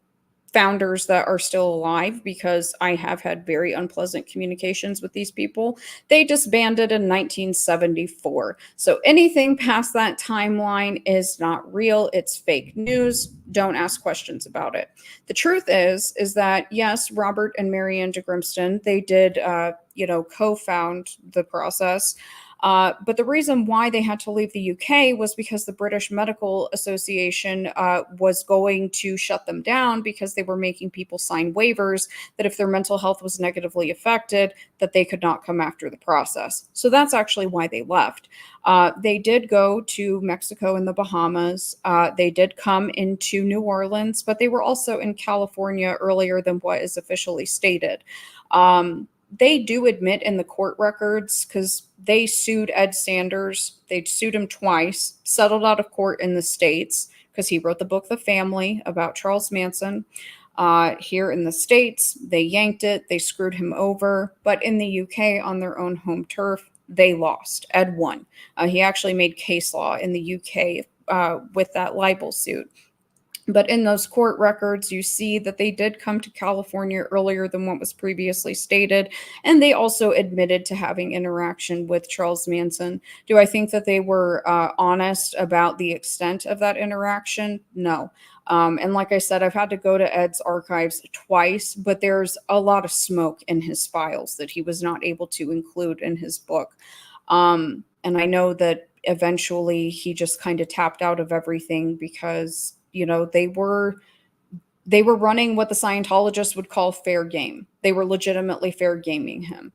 founders that are still alive, because I have had very unpleasant communications with these people. They disbanded in 1974. So anything past that timeline is not real. It's fake news. Don't ask questions about it. The truth is that, yes, Robert and Marianne de Grimston, they did, co-found the Process. But the reason why they had to leave the UK was because the British Medical Association was going to shut them down because they were making people sign waivers that if their mental health was negatively affected, that they could not come after the process. So that's actually why they left. They did go to Mexico and the Bahamas. They did come into New Orleans, but they were also in California earlier than what is officially stated. They do admit in the court records, because they sued Ed Sanders. They sued him twice, settled out of court in the States because he wrote the book The Family about Charles Manson. Here in the States, they yanked it, they screwed him over. But in the UK, on their own home turf, they lost. Ed won. He actually made case law in the UK with that libel suit. But in those court records, you see that they did come to California earlier than what was previously stated. And they also admitted to having interaction with Charles Manson. Do I think that they were honest about the extent of that interaction? No. And like I said, I've had to go to Ed's archives twice, but there's a lot of smoke in his files that he was not able to include in his book. And I know that eventually he just kind of tapped out of everything because they were running what the Scientologists would call fair game. They were legitimately fair gaming him.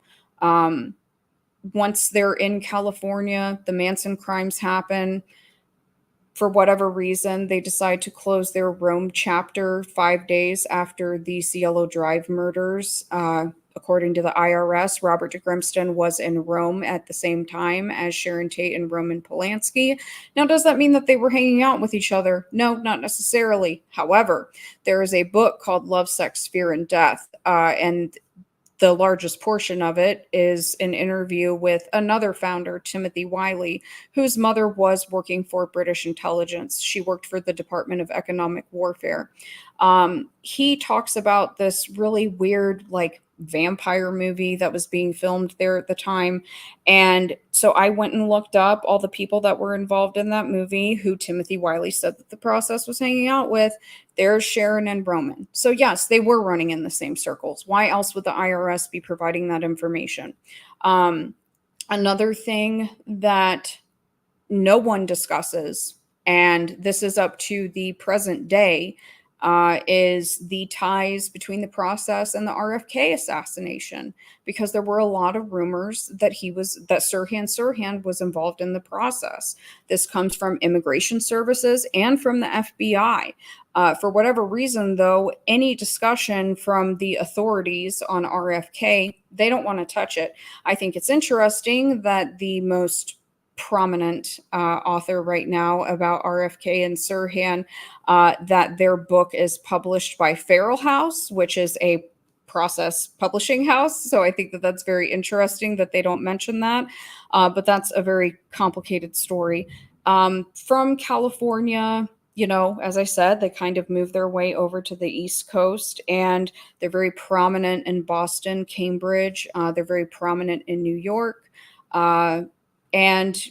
Once they're in California, the Manson crimes happen. For whatever reason, they decide to close their Rome chapter 5 days after the Cielo Drive murders. According to the IRS, Robert Grimston was in Rome at the same time as Sharon Tate and Roman Polanski. Now, does that mean that they were hanging out with each other? No, not necessarily. However, there is a book called Love, Sex, Fear, and Death, and the largest portion of it is an interview with another founder, Timothy Wiley, whose mother was working for British intelligence. She worked for the Department of Economic Warfare. He talks about this really weird, vampire movie that was being filmed there at the time. And so I went and looked up all the people that were involved in that movie who Timothy Wiley said that the process was hanging out with. There's Sharon and Roman. So yes, they were running in the same circles. Why else would the IRS be providing that information? Another thing that no one discusses, and this is up to the present day, is the ties between the process and the RFK assassination, because there were a lot of rumors that Sirhan was involved in the process. This comes from immigration services and from the FBI. For whatever reason, though, any discussion from the authorities on RFK, they don't want to touch it. I think it's interesting that the most prominent author right now about RFK and Sirhan, that their book is published by Feral House, which is a process publishing house. So I think that that's very interesting that they don't mention that. But that's a very complicated story. From California, as I said, they kind of moved their way over to the East Coast, and they're very prominent in Boston, Cambridge. They're very prominent in New York. And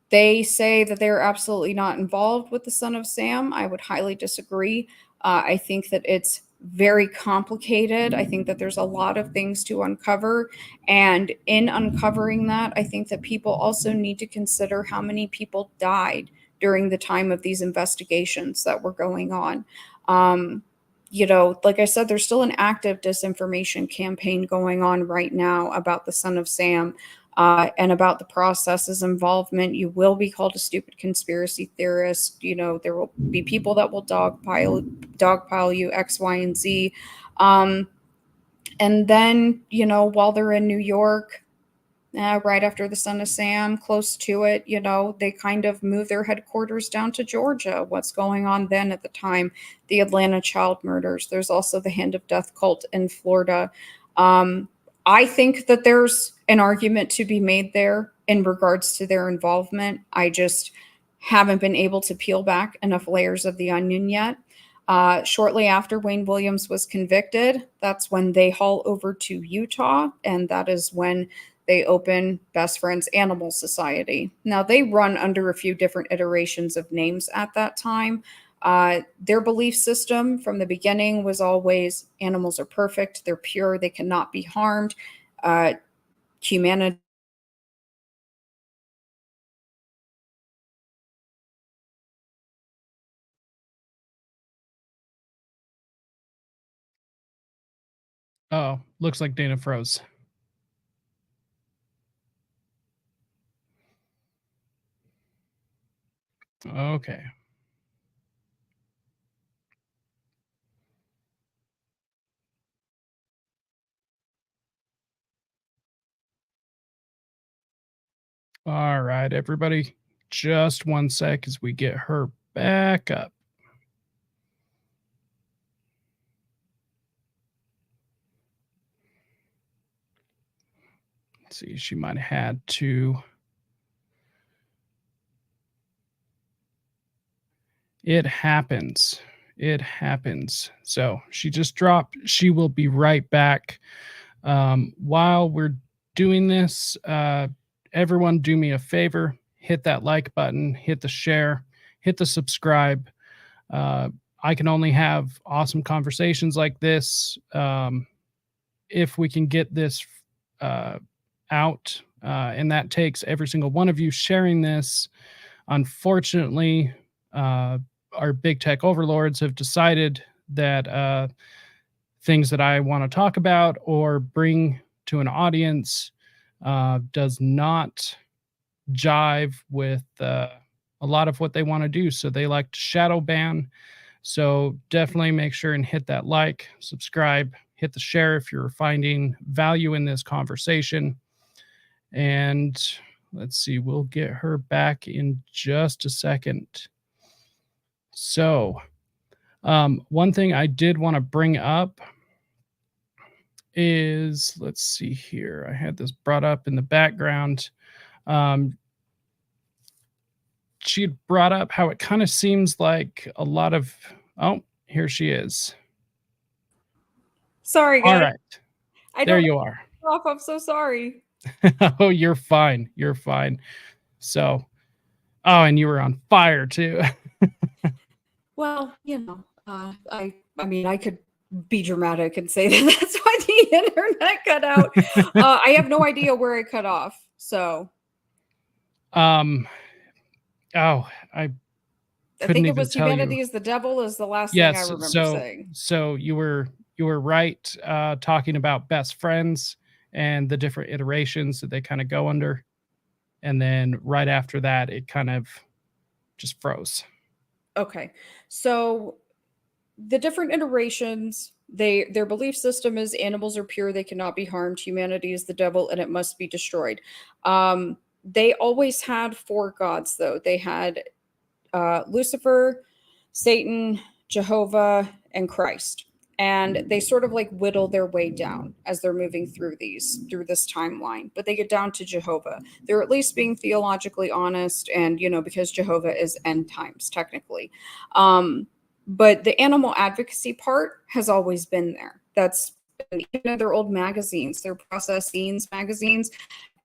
they say that they're absolutely not involved with the Son of Sam. I would highly disagree. I think that it's very complicated. I think that there's a lot of things to uncover. And in uncovering that, I think that people also need to consider how many people died during the time of these investigations that were going on. Like I said, there's still an active disinformation campaign going on right now about the Son of Sam. And about the process's involvement. You will be called a stupid conspiracy theorist. There will be people that will dogpile you X, Y, and Z. And then, while they're in New York, right after the Son of Sam, close to it, they kind of move their headquarters down to Georgia. What's going on then at the time? The Atlanta child murders. There's also the Hand of Death cult in Florida. I think that there's an argument to be made there in regards to their involvement. I just haven't been able to peel back enough layers of the onion yet. Shortly after Wayne Williams was convicted, that's when they haul over to Utah, and that is when they open Best Friends Animal Society. Now, they run under a few different iterations of names at that time. Their belief system from the beginning was always animals are perfect, they're pure, they cannot be harmed. Humanity Oh, looks like Dana froze. Okay. All right, everybody. Just one sec as we get her back up. Let's see, she might have had to. It happens. It happens. So she just dropped. She will be right back. While we're doing this, everyone do me a favor, hit that like button, hit the share, hit the subscribe. Uh, I can only have awesome conversations like this if we can get this out. And that takes every single one of you sharing this. Unfortunately, our big tech overlords have decided that things that I want to talk about or bring to an audience does not jive with a lot of what they want to do. So they like to shadow ban. So definitely make sure and hit that like, subscribe, hit the share if you're finding value in this conversation. And let's see, we'll get her back in just a second. So, one thing I did want to bring up is, let's see here. I had this brought up in the background. She had brought up how it kind of seems like a lot of, oh, here she is. Sorry, All guys. right. I There don't you are. off. I'm so sorry. Oh, you're fine. You're fine. So, oh, and you were on fire too. Well, I mean, I could be dramatic and say that that's why the internet cut out. I have no idea where it cut off. So, Oh, I I couldn't think it even was tell you. humanity is the devil is the last thing I Yes, remember so saying. you were right, talking about best friends and the different iterations that they kind of go under, and then right after that, it kind of just froze. Okay. So the different iterations, their belief system is animals are pure, they cannot be harmed, humanity is the devil, and it must be destroyed. They always had four gods, though. They had Lucifer, Satan, Jehovah, and Christ. And they sort of like whittle their way down as they're moving through this timeline. But they get down to Jehovah. They're at least being theologically honest, and because Jehovah is end times technically. But the animal advocacy part has always been there. That's even in their old magazines, their process scenes magazines.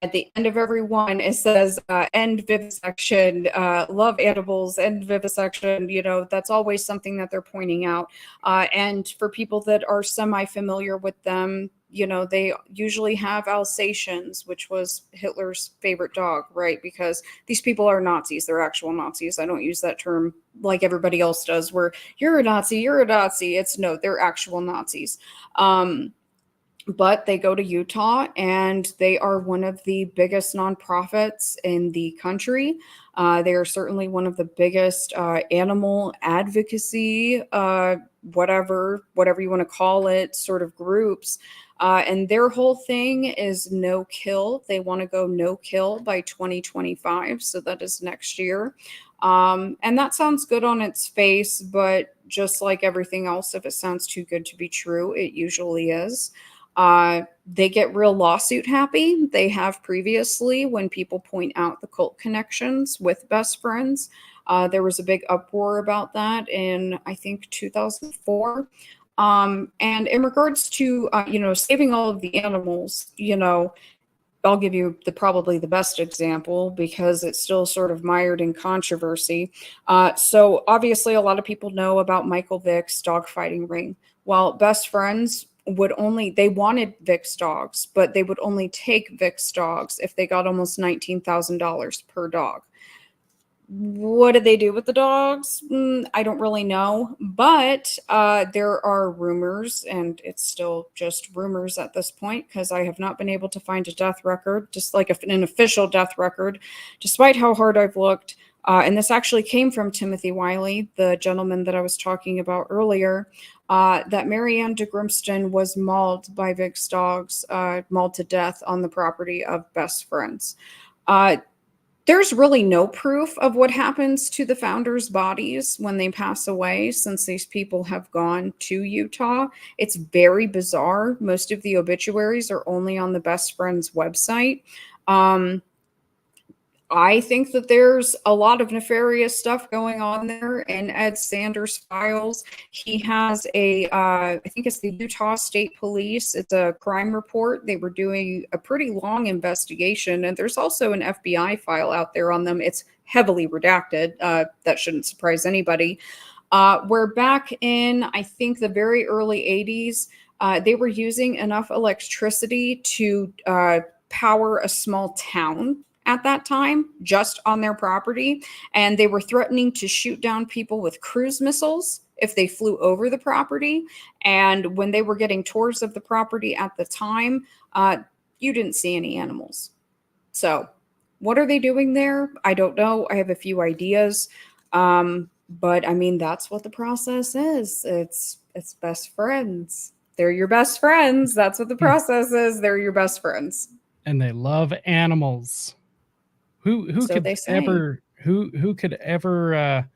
At the end of every one, it says end vivisection, love animals, end vivisection. That's always something that they're pointing out. And for people that are semi-familiar with them, they usually have Alsatians, which was Hitler's favorite dog, right? Because these people are Nazis. They're actual Nazis. I don't use that term like everybody else does, where you're a Nazi, you're a Nazi. It's no, they're actual Nazis. But they go to Utah, and they are one of the biggest nonprofits in the country. They are certainly one of the biggest animal advocacy, whatever you want to call it, sort of groups. And their whole thing is no kill. They want to go no kill by 2025. So that is next year. And that sounds good on its face, but just like everything else, if it sounds too good to be true, it usually is. They get real lawsuit happy. They have previously, when people point out the cult connections with best friends. There was a big uproar about that in, I think, 2004. And in regards to, saving all of the animals, I'll give you probably the best example because it's still sort of mired in controversy. So obviously, a lot of people know about Michael Vick's dogfighting ring. Well, best friends they wanted Vicks dogs, but they would only take Vicks dogs if they got almost $19,000 per dog. What did they do with the dogs? I don't really know, but there are rumors, and it's still just rumors at this point because I have not been able to find a death record, just like an official death record, despite how hard I've looked. And this actually came from Timothy Wiley, the gentleman that I was talking about earlier, that Marianne de Grimston was mauled by Vic's dogs, mauled to death on the property of best friends. There's really no proof of what happens to the founders' bodies when they pass away, since these people have gone to Utah. It's very bizarre. Most of the obituaries are only on the best friends website. I think that there's a lot of nefarious stuff going on there in Ed Sanders' files. He has I think it's the Utah State Police. It's a crime report. They were doing a pretty long investigation, and there's also an FBI file out there on them. It's heavily redacted. That shouldn't surprise anybody. Where back in, I think, the very early 80s, they were using enough electricity to power a small town at that time, just on their property, and they were threatening to shoot down people with cruise missiles if they flew over the property. And when they were getting tours of the property at the time, you didn't see any animals. So what are they doing there? I don't know. I have a few ideas. But I mean, that's what the process is. It's best friends. They're your best friends. That's what the process is. They're your best friends. And they love animals. Who So could they say. who could ever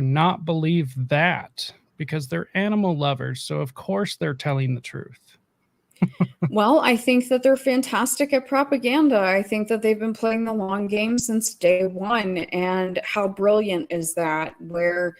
not believe that? Because they're animal lovers, so of course they're telling the truth. Well, I think that they're fantastic at propaganda. I think that they've been playing the long game since day one. And how brilliant is that, where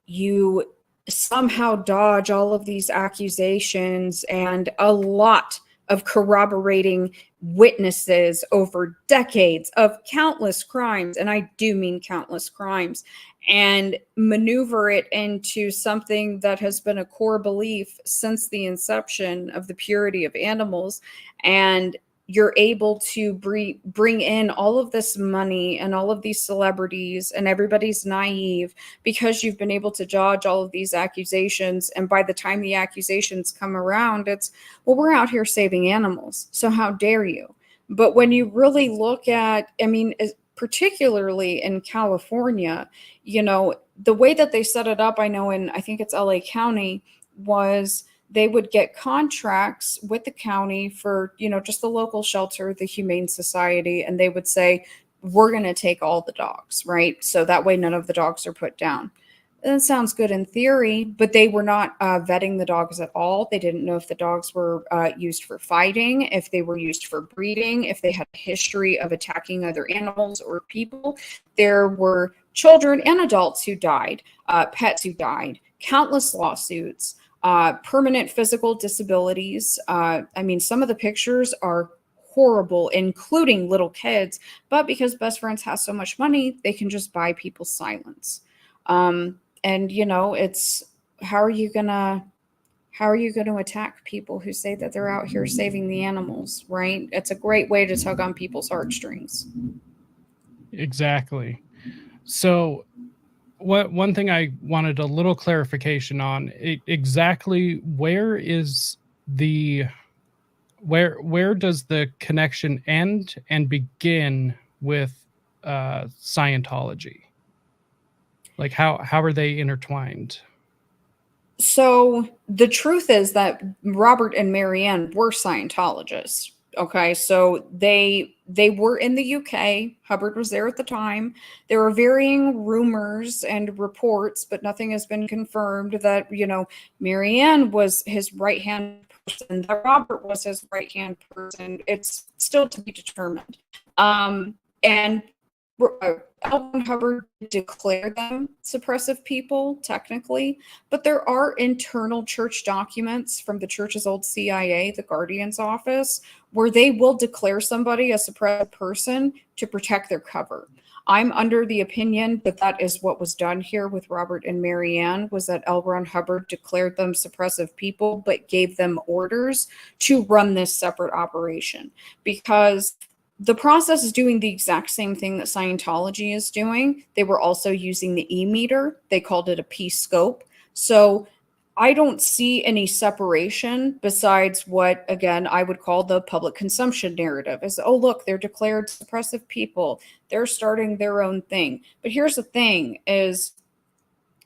you somehow dodge all of these accusations and a lot of corroborating witnesses over decades of countless crimes, and I do mean countless crimes, and maneuver it into something that has been a core belief since the inception of the purity of animals. And you're able to bring in all of this money and all of these celebrities, and everybody's naive because you've been able to dodge all of these accusations. And by the time the accusations come around, it's, well, we're out here saving animals, so how dare you? But when you really look at, I mean, particularly in California, you know, the way that they set it up, I know I think it's LA County, was they would get contracts with the county for, you know, just the local shelter, the Humane Society, and they would say, we're going to take all the dogs, right? So that way none of the dogs are put down. That sounds good in theory, but they were not vetting the dogs at all. They didn't know if the dogs were used for fighting, if they were used for breeding, if they had a history of attacking other animals or people. There were children and adults who died, pets who died, countless lawsuits, permanent physical disabilities. I mean, some of the pictures are horrible, including little kids, but because Best Friends has so much money, they can just buy people's silence. And you know, it's, how are you gonna attack people who say that they're out here saving the animals, right? It's a great way to tug on people's heartstrings. Exactly. So one thing I wanted a little clarification on, exactly where does the connection end and begin with Scientology? Like how are they intertwined? So the truth is that Robert and Marianne were Scientologists. Okay, so they were in the UK. Hubbard was there at the time. There are varying rumors and reports, but nothing has been confirmed that, you know, Marianne was his right-hand person, that Robert was his right-hand person. It's still to be determined. And L. Ron Hubbard declared them suppressive people, technically, but there are internal church documents from the church's old CIA, the Guardian's office, where they will declare somebody a suppressive person to protect their cover. I'm under the opinion that that is what was done here with Robert and Marianne, was that L. Ron Hubbard declared them suppressive people, but gave them orders to run this separate operation. Because the process is doing the exact same thing that Scientology is doing. They were also using the e-meter. They called it a P-scope. So I don't see any separation besides what, again, I would call the public consumption narrative is, oh, look, they're declared suppressive people. They're starting their own thing. But here's the thing is,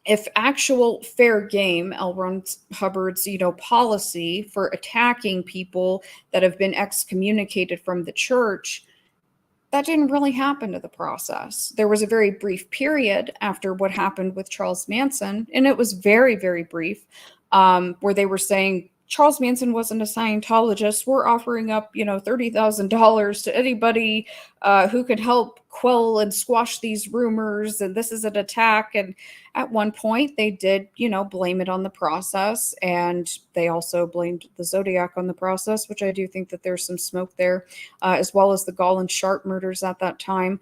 if actual fair game, L. Ron Hubbard's, policy for attacking people that have been excommunicated from the church, that didn't really happen to the process. There was a very brief period after what happened with Charles Manson, and it was very, very brief, where they were saying Charles Manson wasn't a Scientologist. We're offering up, $30,000 to anybody who could help quell and squash these rumors, and this is an attack. And at one point, they did, blame it on the process, and they also blamed the Zodiac on the process, which I do think that there's some smoke there, as well as the Gall and Sharp murders at that time.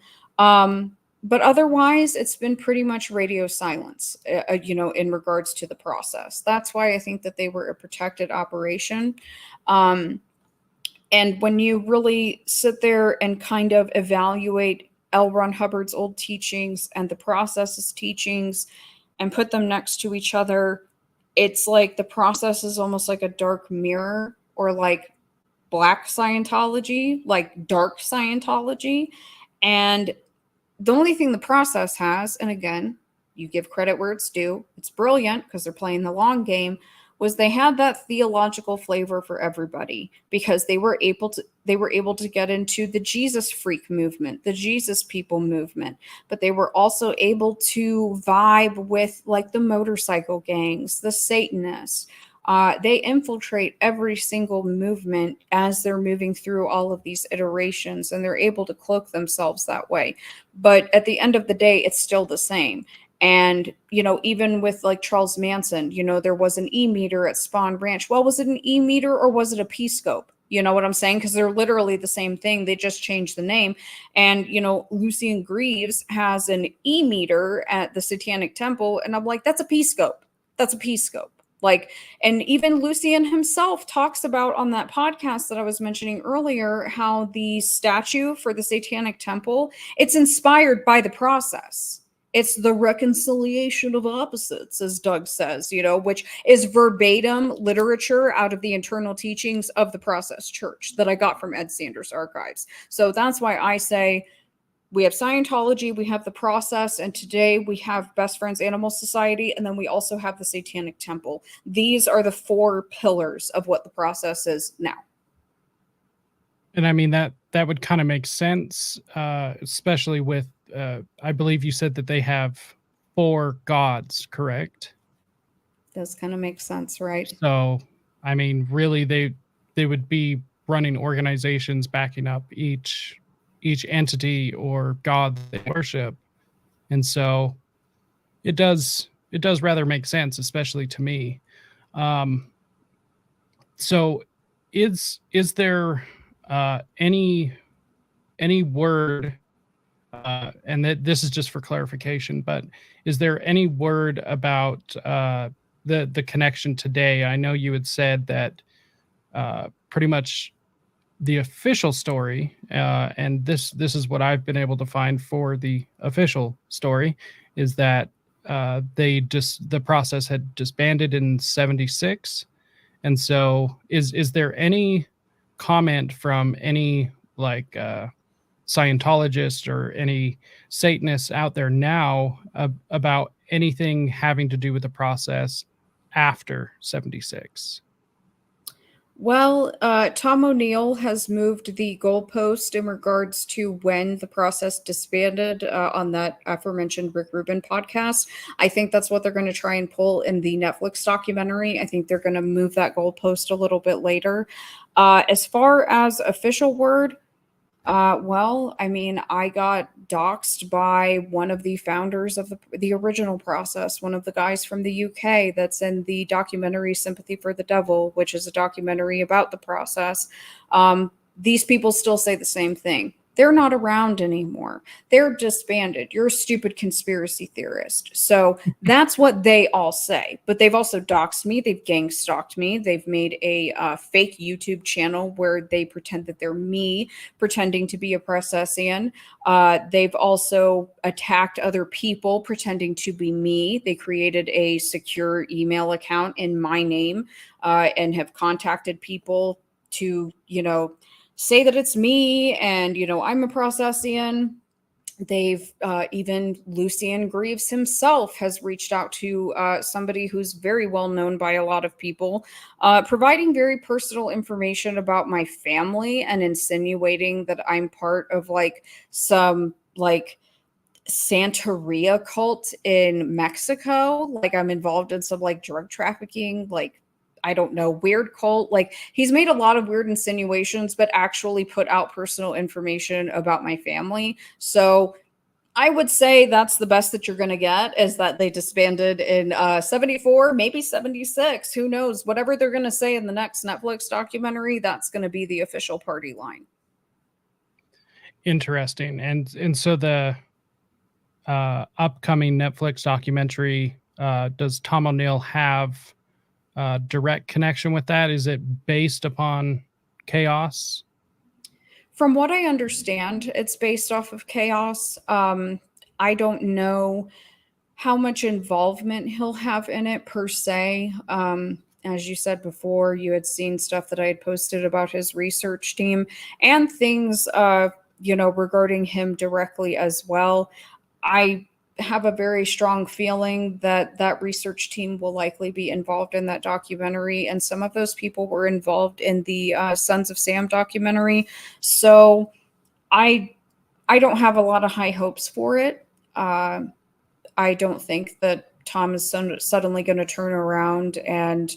But otherwise, it's been pretty much radio silence, in regards to the process. That's why I think that they were a protected operation. And when you really sit there and kind of evaluate L. Ron Hubbard's old teachings and the process's teachings and put them next to each other, it's like the process is almost like a dark mirror, or like black Scientology, like dark Scientology. And the only thing the process has, and again, you give credit where it's due, it's brilliant because they're playing the long game, was they had that theological flavor for everybody, because they were able to get into the Jesus freak movement, the Jesus people movement, but they were also able to vibe with like the motorcycle gangs, the Satanists. They infiltrate every single movement as they're moving through all of these iterations, and they're able to cloak themselves that way. But at the end of the day, it's still the same. And, even with like Charles Manson, there was an e-meter at Spawn Ranch. Well, was it an e-meter or was it a P-scope? You know what I'm saying? Because they're literally the same thing. They just changed the name. And, Lucien Greaves has an e-meter at the Satanic Temple. And I'm like, that's a P-scope. That's a P-scope. Like, and even Lucien himself talks about on that podcast that I was mentioning earlier, how the statue for the Satanic Temple, it's inspired by the process. It's the reconciliation of opposites, as Doug says, which is verbatim literature out of the internal teachings of the Process Church that I got from Ed Sanders' archives. So that's why I say, we have Scientology, we have the process, and today we have Best Friends Animal Society, and then we also have the Satanic Temple. These are the 4 pillars of what the process is now. And I mean, that would kind of make sense, especially with, I believe you said that they have 4 gods, correct? Does kind of make sense, right? So, I mean, really, they would be running organizations backing up each entity or god they worship, and so it does rather make sense, especially to me. So is there any word, and that this is just for clarification, but is there any word about the connection today? I know you had said that pretty much the official story, and this is what I've been able to find for the official story, is that the process had disbanded in 76. And so is there any comment from any like Scientologist or any Satanists out there now about anything having to do with the process after 76? Well, Tom O'Neill has moved the goalpost in regards to when the process disbanded on that aforementioned Rick Rubin podcast. I think that's what they're going to try and pull in the Netflix documentary. I think they're going to move that goalpost a little bit later. As far as official word, well, I mean, I got doxxed by one of the founders of the original process, one of the guys from the UK that's in the documentary Sympathy for the Devil, which is a documentary about the process. These people still say the same thing. They're not around anymore. They're disbanded. You're a stupid conspiracy theorist. So that's what they all say. But they've also doxed me. They've gang stalked me. They've made a fake YouTube channel where they pretend that they're me, pretending to be a Processian. They've also attacked other people pretending to be me. They created a secure email account in my name and have contacted people to, say that it's me and, I'm a Processian. They've even Lucian Greaves himself has reached out to somebody who's very well known by a lot of people, providing very personal information about my family and insinuating that I'm part of like some like Santeria cult in Mexico. Like I'm involved in some like drug trafficking, like I don't know, weird cult. Like he's made a lot of weird insinuations, but actually put out personal information about my family. So I would say that's the best that you're going to get is that they disbanded in 74, maybe 76. Who knows? Whatever they're going to say in the next Netflix documentary, that's going to be the official party line. Interesting. And so the upcoming Netflix documentary, does Tom O'Neill have direct connection with that? Is it based upon chaos? From what I understand, it's based off of chaos. I don't know how much involvement he'll have in it per se. As you said before, you had seen stuff that I had posted about his research team and things, regarding him directly as well. I have a very strong feeling that that research team will likely be involved in that documentary, and some of those people were involved in the Sons of Sam documentary. So I don't have a lot of high hopes for it. I don't think that Tom is suddenly going to turn around and,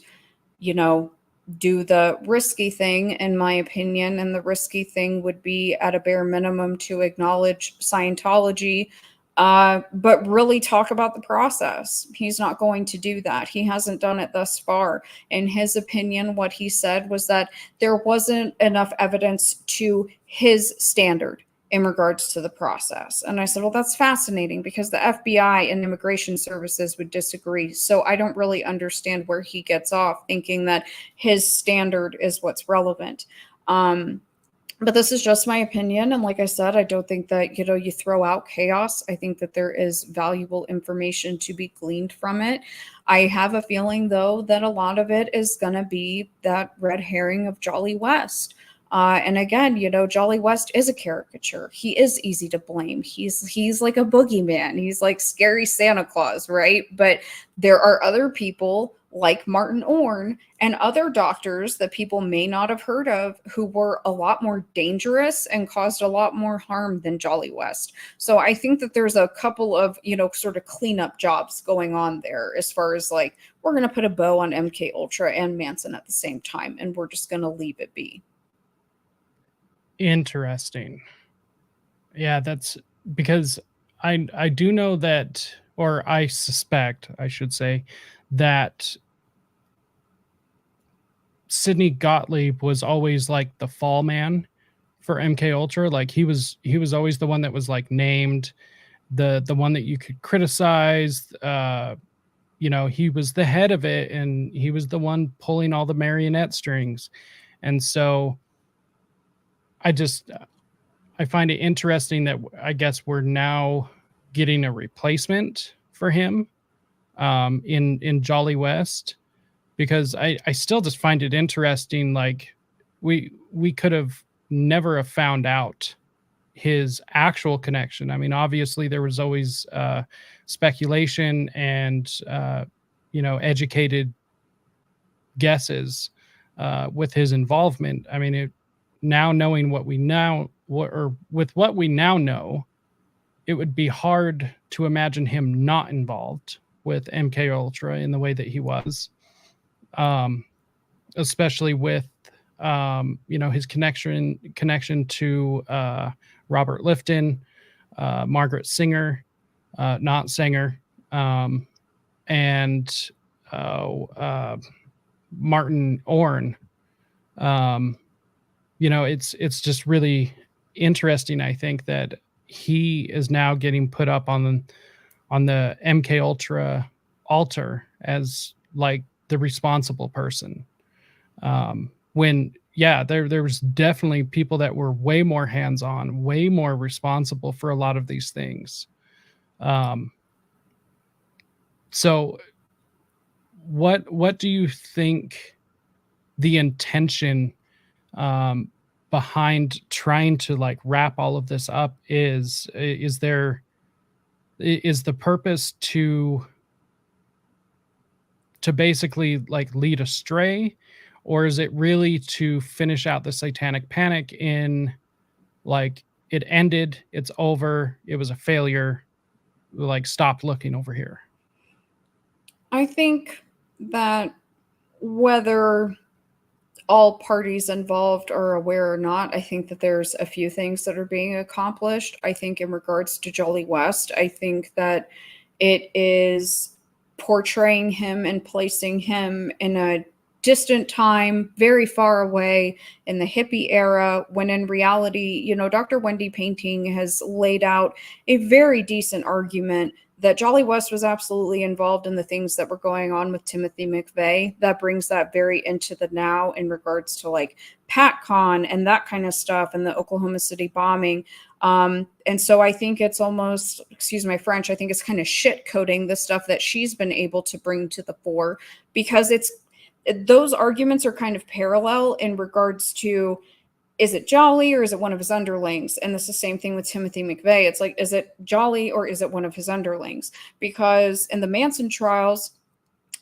do the risky thing, in my opinion. And the risky thing would be, at a bare minimum, to acknowledge Scientology, but really talk about the process. He's not going to do that. He hasn't done it thus far. In his opinion, what he said was that there wasn't enough evidence to his standard in regards to the process. And I said, well, that's fascinating because the FBI and immigration services would disagree. So I don't really understand where he gets off thinking that his standard is what's relevant. But this is just my opinion. And like I said, I don't think that, you throw out chaos. I think that there is valuable information to be gleaned from it. I have a feeling, though, that a lot of it is going to be that red herring of Jolly West. And again, Jolly West is a caricature. He is easy to blame. He's like a boogeyman. He's like scary Santa Claus, right? But there are other people like Martin Orne and other doctors that people may not have heard of who were a lot more dangerous and caused a lot more harm than Jolly West. So I think that there's a couple of, sort of cleanup jobs going on there, as far as like, we're going to put a bow on MK Ultra and Manson at the same time, and we're just going to leave it be. Interesting. Yeah, that's because I do know that, or I suspect, I should say, that Sidney Gottlieb was always like the fall man for MK Ultra. Like he was always the one that was like named, the one that you could criticize. He was the head of it, and he was the one pulling all the marionette strings. And so I find it interesting that I guess we're now getting a replacement for him in Jolly West, because I still just find it interesting. Like we could have never have found out his actual connection. I mean, obviously there was always speculation and educated guesses with his involvement. I mean, now knowing what we now, with what we now know, it would be hard to imagine him not involved with MK Ultra in the way that he was, especially with his connection to Robert Lifton, Margaret Singer, not Singer, and Martin Orne. It's just really interesting, I think, that he is now getting put up on the MK Ultra altar as like the responsible person. When there was definitely people that were way more hands-on, way more responsible for a lot of these things. So what do you think the intention behind trying to like wrap all of this up is? Is the purpose to basically like lead astray, or is it really to finish out the Satanic Panic in like it ended, it's over, it was a failure, like stop looking over here? I think that whether all parties involved are aware or not, I think that there's a few things that are being accomplished. I think in regards to Jolly West, I think that it is portraying him and placing him in a distant time, very far away in the hippie era, when in reality, you know, Dr. Wendy Painting has laid out a very decent argument that Jolly West was absolutely involved in the things that were going on with Timothy McVeigh. That brings that very into the now in regards to like PatCon and that kind of stuff and the Oklahoma City bombing. And so I think it's almost, excuse my French, I think it's kind of shit coding the stuff that she's been able to bring to the fore, because those arguments are kind of parallel in regards to, is it Jolly or is it one of his underlings? And it's the same thing with Timothy McVeigh. It's like, is it Jolly or is it one of his underlings? Because in the Manson trials,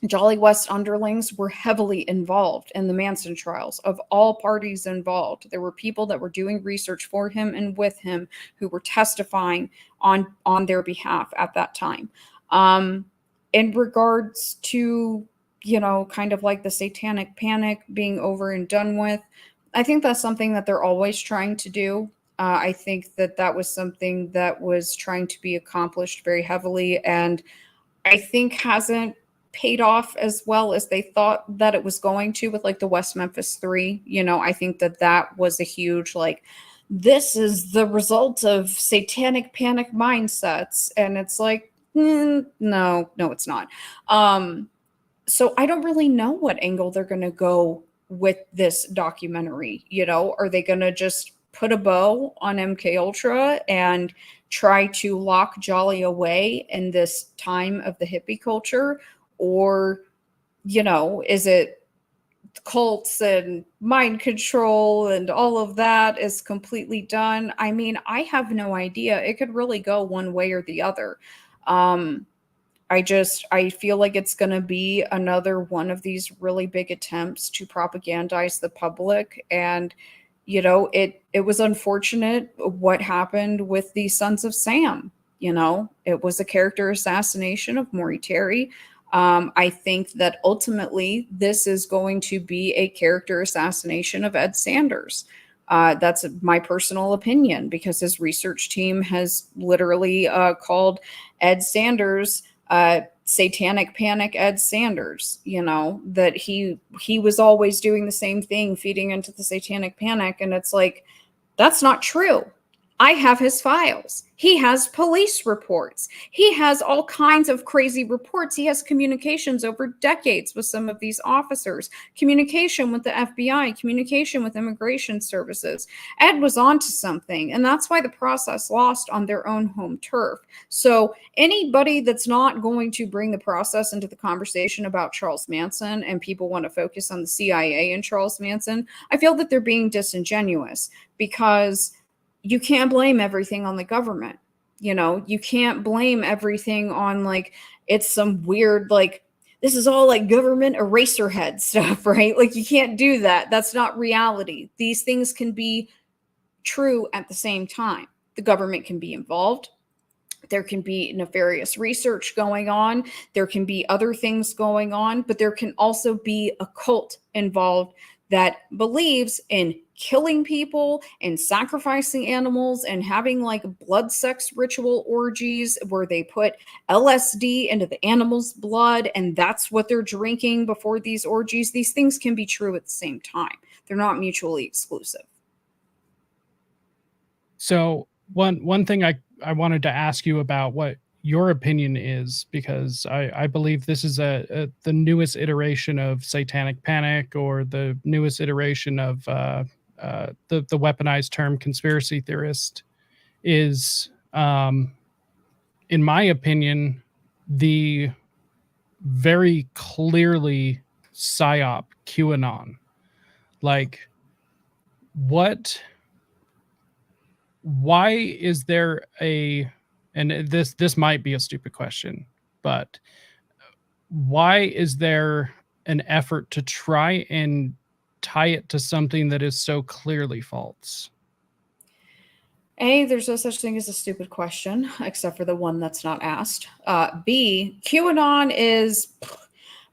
Jolly West underlings were heavily involved in the Manson trials of all parties involved. There were people that were doing research for him and with him who were testifying on their behalf at that time. In regards to, you know, kind of like the Satanic Panic being over and done with, I think that's something that they're always trying to do. I think that that was something that was trying to be accomplished very heavily, and I think hasn't paid off as well as they thought that it was going to with like the West Memphis 3. You know, I think that that was a huge, like, this is the result of Satanic Panic mindsets. And it's like, no, it's not. So I don't really know what angle they're going to go with this documentary. You know, are they going to just put a bow on MK Ultra and try to lock Jolly away in this time of the hippie culture? Or, you know, is it cults and mind control and all of that is completely done? I mean, I have no idea. It could really go one way or the other. I feel like it's going to be another one of these really big attempts to propagandize the public. And, you know, it was unfortunate what happened with the Sons of Sam. You know, it was a character assassination of Maury Terry. I think that ultimately this is going to be a character assassination of Ed Sanders. That's my personal opinion, because his research team has literally called Ed Sanders Satanic Panic Ed Sanders. You know, that he was always doing the same thing, feeding into the Satanic Panic. And it's like, that's not true. I have his files. He has police reports. He has all kinds of crazy reports. He has communications over decades with some of these officers, communication with the FBI, communication with immigration services. Ed was onto something, and that's why the process lost on their own home turf. So anybody that's not going to bring the process into the conversation about Charles Manson, and people want to focus on the CIA and Charles Manson, I feel that they're being disingenuous, because you can't blame everything on the government. You know, you can't blame everything on, like, it's some weird, like, this is all like government eraserhead stuff, right? Like, you can't do that. That's not reality. These things can be true at the same time. The government can be involved. There can be nefarious research going on. There can be other things going on, but there can also be a cult involved that believes in killing people and sacrificing animals and having like blood sex ritual orgies where they put LSD into the animal's blood, and that's what they're drinking before these orgies. These things can be true at the same time. They're not mutually exclusive. So one thing I wanted to ask you about what your opinion is, because I believe this is the newest iteration of Satanic Panic, or the newest iteration of the weaponized term conspiracy theorist, is in my opinion the very clearly psyop QAnon. Like, what why is there a, and this might be a stupid question, but why is there an effort to try and tie it to something that is so clearly false? A, there's no such thing as a stupid question, except for the one that's not asked. B, QAnon is,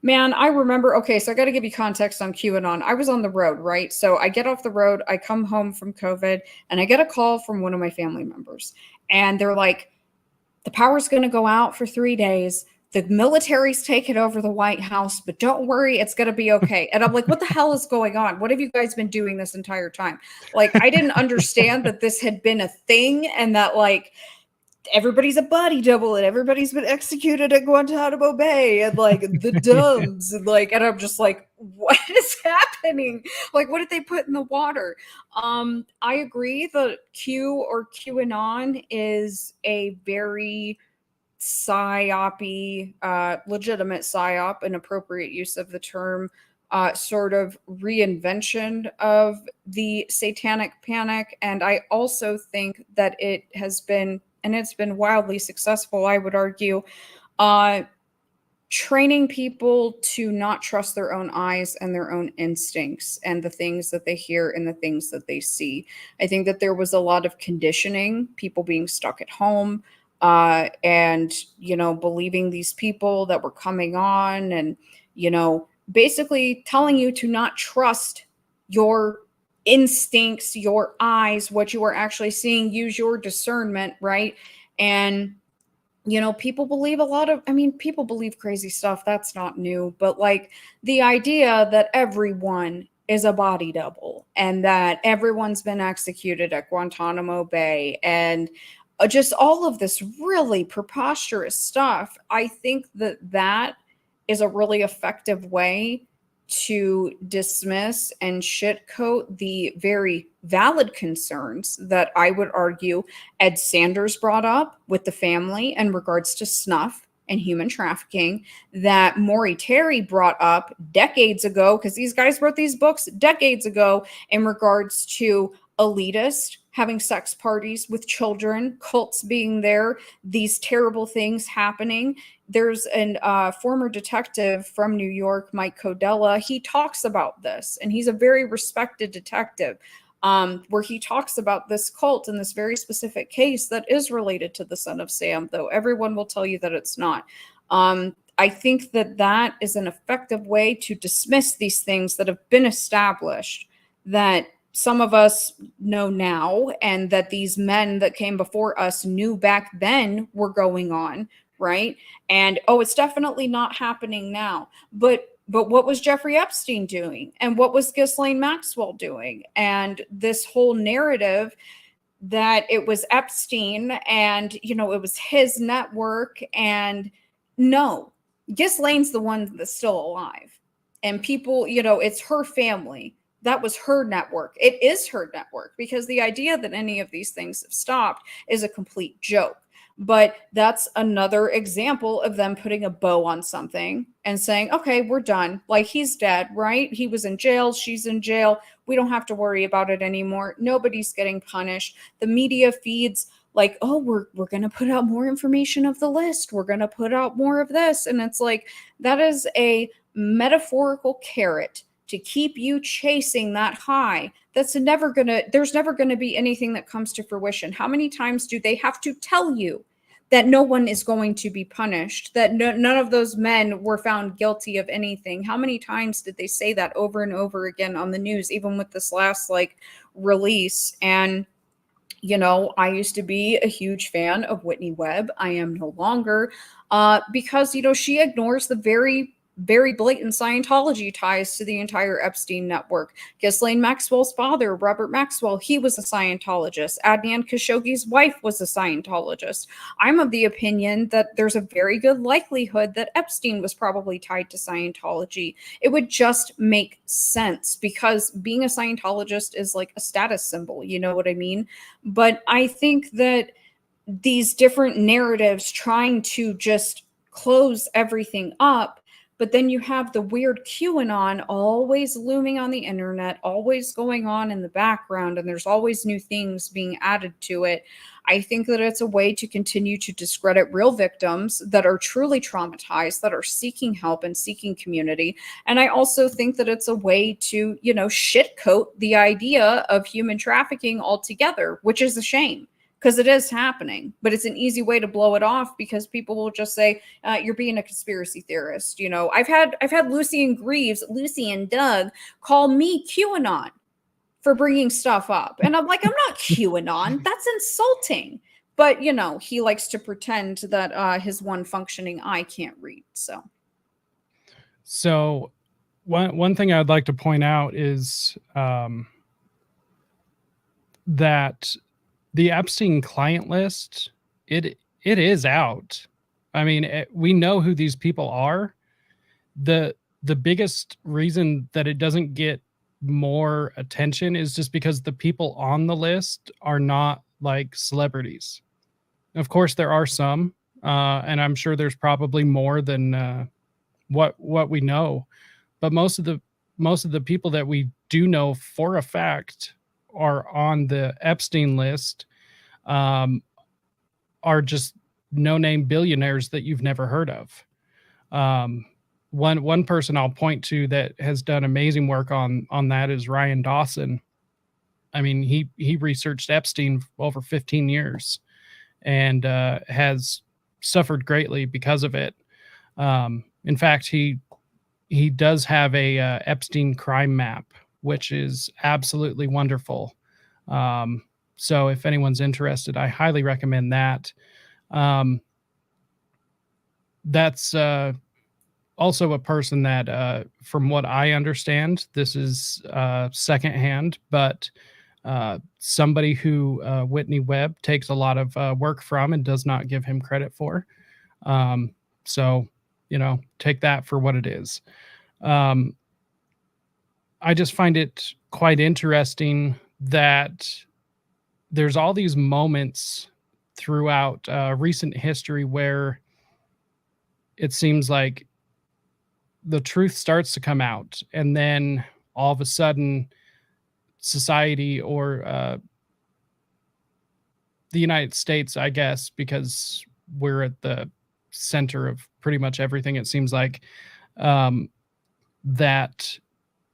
man, I remember, okay, so I got to give you context on QAnon. I was on the road, right? So I get off the road, I come home from COVID, and I get a call from one of my family members. And they're like, the power's going to go out for 3 days. The military's taken over the White House, but don't worry, it's going to be okay. And I'm like, what the hell is going on? What have you guys been doing this entire time? Like, I didn't understand that this had been a thing, and that, like, everybody's a body double and everybody's been executed at Guantanamo Bay, and like the dumbs, and like, and I'm just like, what is happening? Like, what did they put in the water? I agree that Q or QAnon is a very psyopy, legitimate psyop, an appropriate use of the term, sort of reinvention of the Satanic Panic. And I also think that it has been, and it's been wildly successful, I would argue, training people to not trust their own eyes and their own instincts and the things that they hear and the things that they see. I think that there was a lot of conditioning, people being stuck at home, and, you know, believing these people that were coming on, and, you know, basically telling you to not trust your instincts, your eyes, what you are actually seeing, use your discernment, right? And, you know, people believe a lot of, I mean, people believe crazy stuff. That's not new. But like the idea that everyone is a body double and that everyone's been executed at Guantanamo Bay, and just all of this really preposterous stuff, I think that that is a really effective way to dismiss and shitcoat the very valid concerns that I would argue Ed Sanders brought up with the family in regards to snuff and human trafficking, that Maury Terry brought up decades ago, because these guys wrote these books decades ago, in regards to elitist having sex parties with children, cults being there, these terrible things happening. There's a former detective from New York, Mike Codella. He talks about this, and he's a very respected detective, where he talks about this cult in this very specific case that is related to the Son of Sam, though everyone will tell you that it's not. I think that that is an effective way to dismiss these things that have been established, that some of us know now, and that these men that came before us knew back then were going on, right? And oh, it's definitely not happening now. But what was Jeffrey Epstein doing? And what was Ghislaine Maxwell doing? And this whole narrative that it was Epstein and, you know, it was his network. And no, Ghislaine's the one that's still alive. And people, you know, it's her family. That was her network. It is her network, because the idea that any of these things have stopped is a complete joke. But that's another example of them putting a bow on something and saying, okay, we're done. Like, he's dead, right? He was in jail. She's in jail. We don't have to worry about it anymore. Nobody's getting punished. The media feeds like, oh, we're going to put out more information of the list. We're going to put out more of this. And it's like, that is a metaphorical carrot to keep you chasing that high. There's never going to be anything that comes to fruition. How many times do they have to tell you that no one is going to be punished, that none of those men were found guilty of anything? How many times did they say that over and over again on the news, even with this last release? And, you know, I used to be a huge fan of Whitney Webb. I am no longer, because, you know, she ignores the very very blatant Scientology ties to the entire Epstein network. Ghislaine Maxwell's father, Robert Maxwell, he was a Scientologist. Adnan Khashoggi's wife was a Scientologist. I'm of the opinion that there's a very good likelihood that Epstein was probably tied to Scientology. It would just make sense because being a Scientologist is like a status symbol, you know what I mean? But I think that these different narratives trying to just close everything up, but then you have the weird QAnon always looming on the internet, always going on in the background, and there's always new things being added to it. I think that it's a way to continue to discredit real victims that are truly traumatized, that are seeking help and seeking community. And I also think that it's a way to, you know, shitcoat the idea of human trafficking altogether, which is a shame because it is happening, but it's an easy way to blow it off because people will just say you're being a conspiracy theorist. You know, I've had Lucy and Doug call me QAnon for bringing stuff up, and I'm like, I'm not QAnon. That's insulting. But you know, he likes to pretend that his one functioning eye can't read. So one thing I'd like to point out is that the Epstein client list, it is out. I mean, we know who these people are. The biggest reason that it doesn't get more attention is just because the people on the list are not like celebrities. Of course, there are some, and I'm sure there's probably more than what we know. But most of the people that we do know for a fact are on the Epstein list are just no-name billionaires that you've never heard of. One person I'll point to that has done amazing work on that is Ryan Dawson. I mean, he researched Epstein for over 15 years and has suffered greatly because of it. In fact, he does have a Epstein crime map, which is absolutely wonderful. So if anyone's interested, I highly recommend that. That's also a person that, from what I understand, this is secondhand, but somebody who Whitney Webb takes a lot of work from and does not give him credit for. So, you know, take that for what it is. I just find it quite interesting that there's all these moments throughout recent history where it seems like the truth starts to come out, and then all of a sudden society or the United States, I guess, because we're at the center of pretty much everything, it seems like, that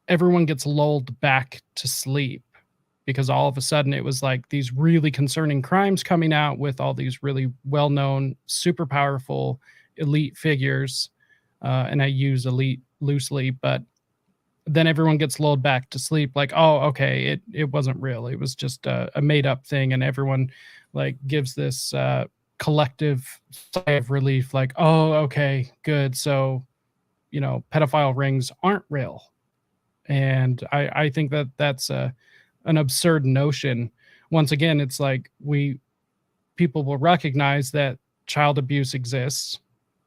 everyone gets lulled back to sleep because all of a sudden it was like these really concerning crimes coming out with all these really well-known, super powerful elite figures. And I use elite loosely, but then everyone gets lulled back to sleep like, oh, okay, it wasn't real. It was just a made up thing. And everyone like gives this collective sigh of relief, like, oh, okay, good. So, you know, pedophile rings aren't real. And I think that that's an absurd notion. Once again, it's like people will recognize that child abuse exists.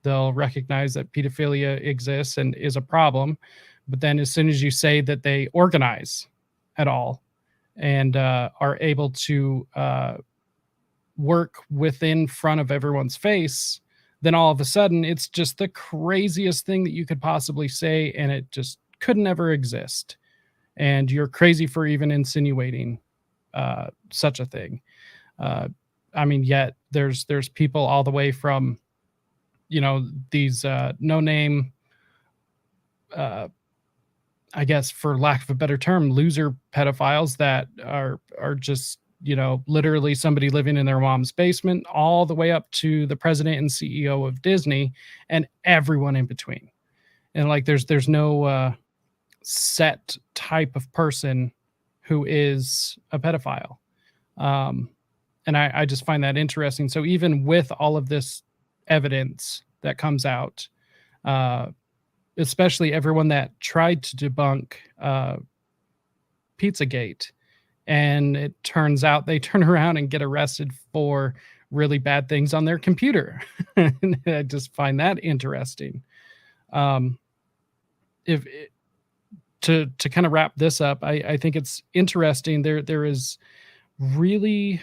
They'll recognize that pedophilia exists and is a problem. But then as soon as you say that they organize at all and are able to work within front of everyone's face, then all of a sudden it's just the craziest thing that you could possibly say, and it just could never exist. And you're crazy for even insinuating such a thing. I mean, yet there's people all the way from, you know, these no-name, I guess, for lack of a better term, loser pedophiles that are just, you know, literally somebody living in their mom's basement, all the way up to the president and CEO of Disney and everyone in between. And like, there's no set type of person who is a pedophile. And I just find that interesting. So even with all of this evidence that comes out, especially everyone that tried to debunk Pizzagate. And it turns out they turn around and get arrested for really bad things on their computer. And I just find that interesting. If to kind of wrap this up, I think it's interesting. There is really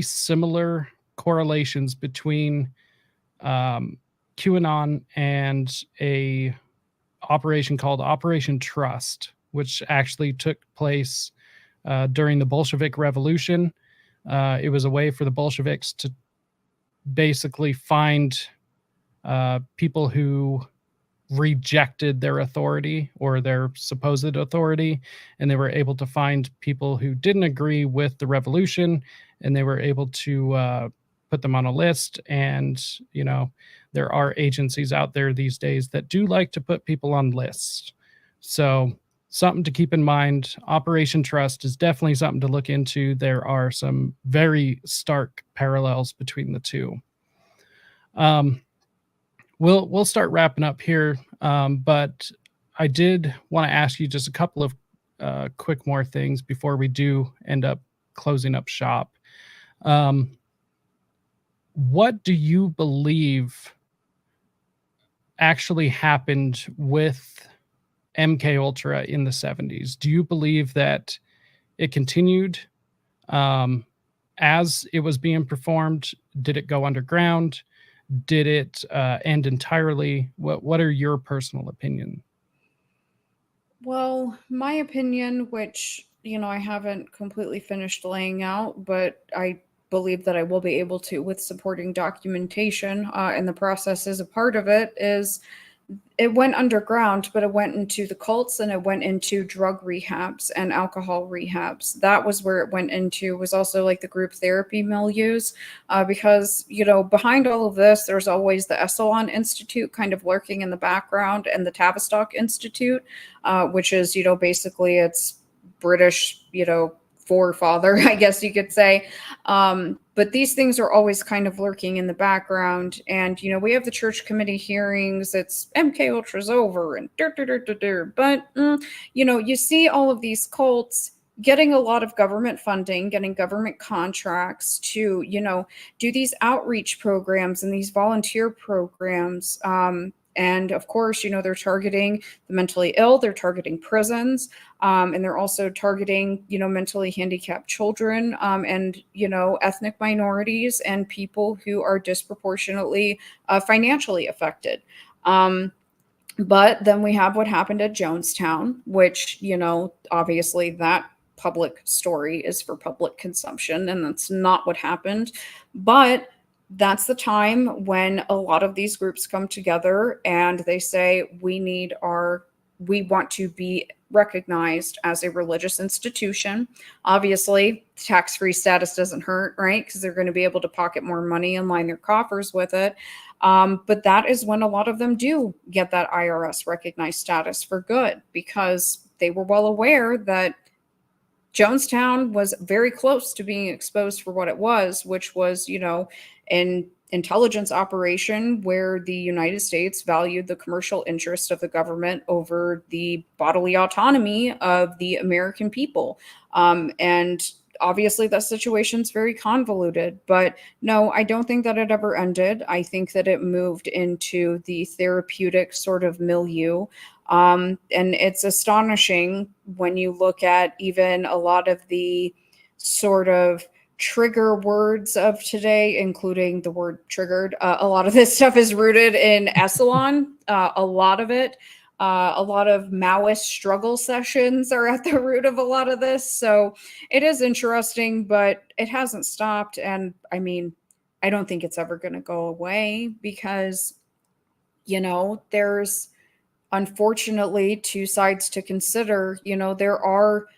similar correlations between QAnon and a operation called Operation Trust, which actually took place during the Bolshevik Revolution. It was a way for the Bolsheviks to basically find people who rejected their authority or their supposed authority, and they were able to find people who didn't agree with the revolution, and they were able to put them on a list. And there are agencies out there these days that do like to put people on lists. So something to keep in mind. Operation Trust is definitely something to look into. There are some very stark parallels between the two. We'll start wrapping up here, but I did want to ask you just a couple of quick more things before we do end up closing up shop. What do you believe actually happened with MK Ultra in the 70s? Do you believe that it continued as it was being performed? Did it go underground? Did it end entirely? What are your personal opinion? Well, my opinion, which, I haven't completely finished laying out, but I believe that I will be able to with supporting documentation, and the process is a part of it, is it went underground, but it went into the cults and it went into drug rehabs and alcohol rehabs. That was where it went into, was also like the group therapy milieus, because, behind all of this, there's always the Esalen Institute kind of lurking in the background, and the Tavistock Institute, which is, basically it's British, forefather, I guess you could say. But these things are always kind of lurking in the background. And, we have the church committee hearings. It's MK Ultra's over and but, you see all of these cults getting a lot of government funding, getting government contracts to, do these outreach programs and these volunteer programs. And of course, they're targeting the mentally ill, they're targeting prisons, and they're also targeting, mentally handicapped children, and, ethnic minorities and people who are disproportionately financially affected. But then we have what happened at Jonestown, which, obviously that public story is for public consumption, and that's not what happened. But that's the time when a lot of these groups come together and they say, we want to be recognized as a religious institution. Obviously, tax-free status doesn't hurt, right? Because they're going to be able to pocket more money and line their coffers with it. But that is when a lot of them do get that IRS recognized status for good, because they were well aware that Jonestown was very close to being exposed for what it was, which was, an intelligence operation where the United States valued the commercial interest of the government over the bodily autonomy of the American people. And obviously that situation's very convoluted, but no, I don't think that it ever ended. I think that it moved into the therapeutic sort of milieu. And it's astonishing when you look at even a lot of the sort of trigger words of today, including the word triggered. A lot of this stuff is rooted in Esalen. A lot of it. A lot of Maoist struggle sessions are at the root of a lot of this. So it is interesting, but it hasn't stopped. And I mean, I don't think it's ever going to go away because, there's unfortunately two sides to consider. There are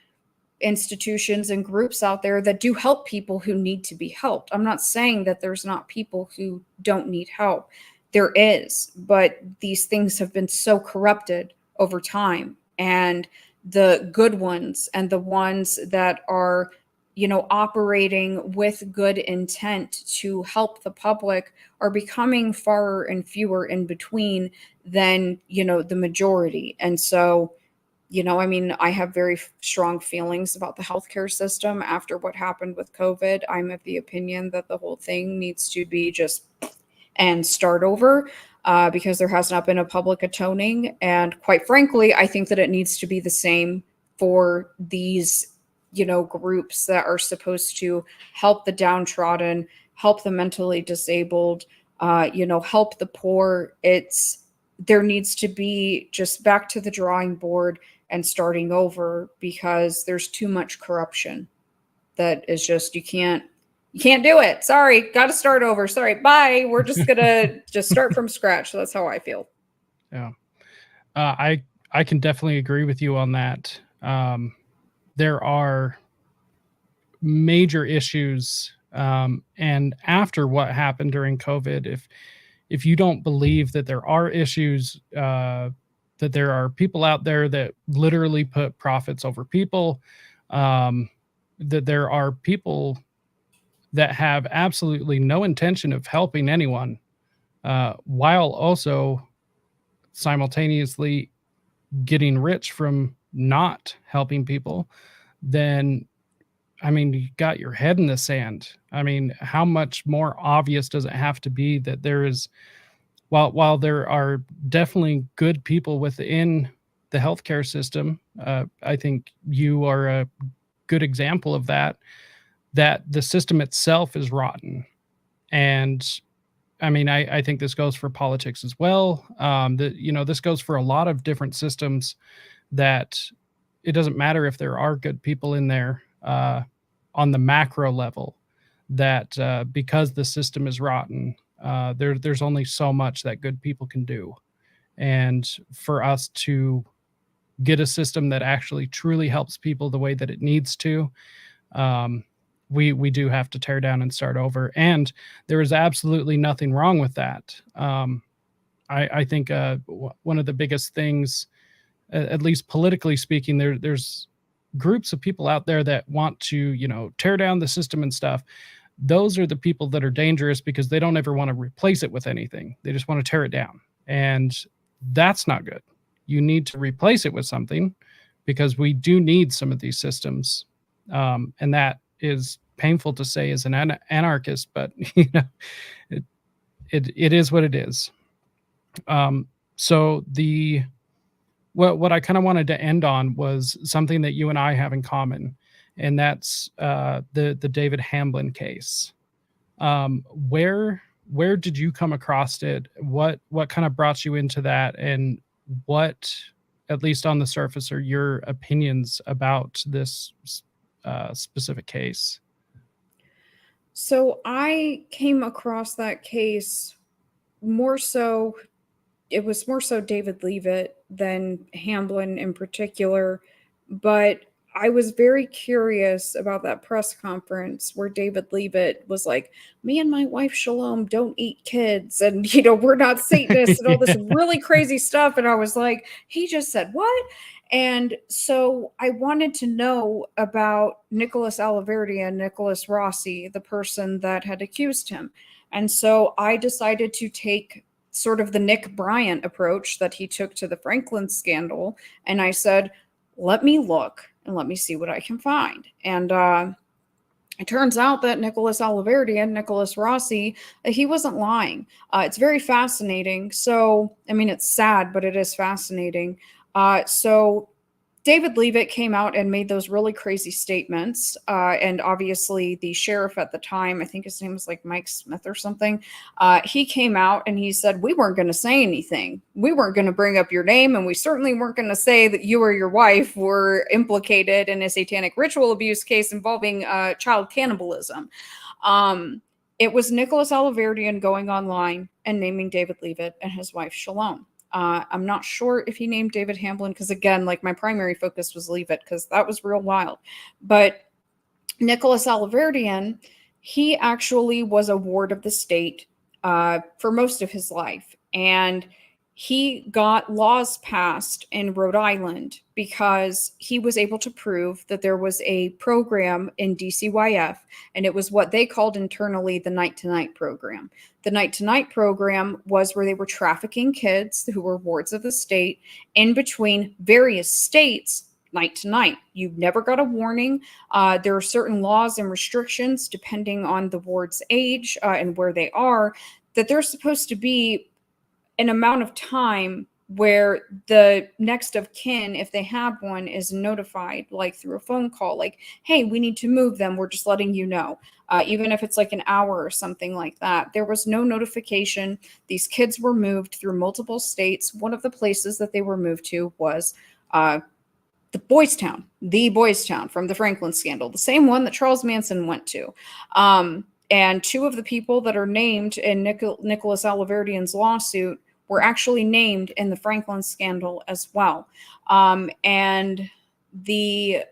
institutions and groups out there that do help people who need to be helped. I'm not saying that there's not people who don't need help. There is, but these things have been so corrupted over time. And the good ones and the ones that are, operating with good intent to help the public are becoming far and fewer in between than, the majority. And so, I have very strong feelings about the healthcare system after what happened with COVID. I'm of the opinion that the whole thing needs to be just and start over, because there has not been a public atoning. And quite frankly, I think that it needs to be the same for these, groups that are supposed to help the downtrodden, help the mentally disabled, help the poor. There needs to be just back to the drawing board and starting over, because there's too much corruption that is just, you can't do it. Sorry, got to start over. Sorry, bye. We're just gonna just start from scratch. So that's how I feel. Yeah, I can definitely agree with you on that. There are major issues, and after what happened during COVID, if you don't believe that there are issues, that there are people out there that literally put profits over people, that there are people that have absolutely no intention of helping anyone, while also simultaneously getting rich from not helping people, then you got your head in the sand. How much more obvious does it have to be that there is, while there are definitely good people within the healthcare system, I think you are a good example of that the system itself is rotten. And I think this goes for politics as well. This goes for a lot of different systems, that it doesn't matter if there are good people in there, on the macro level, that because the system is rotten, there's only so much that good people can do. And for us to get a system that actually truly helps people the way that it needs to, we do have to tear down and start over. And there is absolutely nothing wrong with that. I think one of the biggest things, at least politically speaking, there's groups of people out there that want to, tear down the system and stuff. Those are the people that are dangerous, because they don't ever want to replace it with anything. They just want to tear it down. And that's not good. You need to replace it with something, because we do need some of these systems. And that is painful to say as an anarchist, but it is what it is. So what I kind of wanted to end on was something that you and I have in common, and that's the David Hamlin case. Where did you come across it? What kind of brought you into that, and what, at least on the surface, are your opinions about this specific case? So I came across that case more so, it was more so David Levit than Hamlin in particular, but I was very curious about that press conference where David Levit was like, "Me and my wife Shalom don't eat kids, and we're not Satanists," and all this Yeah. really crazy stuff. And I was like, he just said what? And so I wanted to know about Nicholas Alaverdi and Nicholas Rossi, the person that had accused him. And so I decided to take sort of the Nick Bryant approach that he took to the Franklin scandal. And I said, let me look and let me see what I can find. And it turns out that Nicholas Alaverdi and Nicholas Rossi, he wasn't lying. It's very fascinating. So, it's sad, but it is fascinating. So David Levit came out and made those really crazy statements. And obviously the sheriff at the time, I think his name was like Mike Smith or something, he came out and he said, we weren't going to say anything. We weren't going to bring up your name. And we certainly weren't going to say that you or your wife were implicated in a satanic ritual abuse case involving child cannibalism. It was Nicholas Alaverdian going online and naming David Levit and his wife Shalom. I'm not sure if he named David Hamlin, because again, like my primary focus was Levit, because that was real wild. But Nicholas Alaverdian, he actually was a ward of the state for most of his life. And he got laws passed in Rhode Island because he was able to prove that there was a program in DCYF, and it was what they called internally the Night to Night program. The Night to Night program was where they were trafficking kids who were wards of the state in between various states night to night. You never got a warning. There are certain laws and restrictions depending on the ward's age and where they are, that they're supposed to be an amount of time where the next of kin, if they have one, is notified, like through a phone call, like, hey, we need to move them. We're just letting you know. Even if it's like an hour or something like that. There was no notification. These kids were moved through multiple states. One of the places that they were moved to was the Boys Town from the Franklin scandal, the same one that Charles Manson went to. And two of the people that are named in Nicholas Alaverdian's lawsuit were actually named in the Franklin scandal as well. And the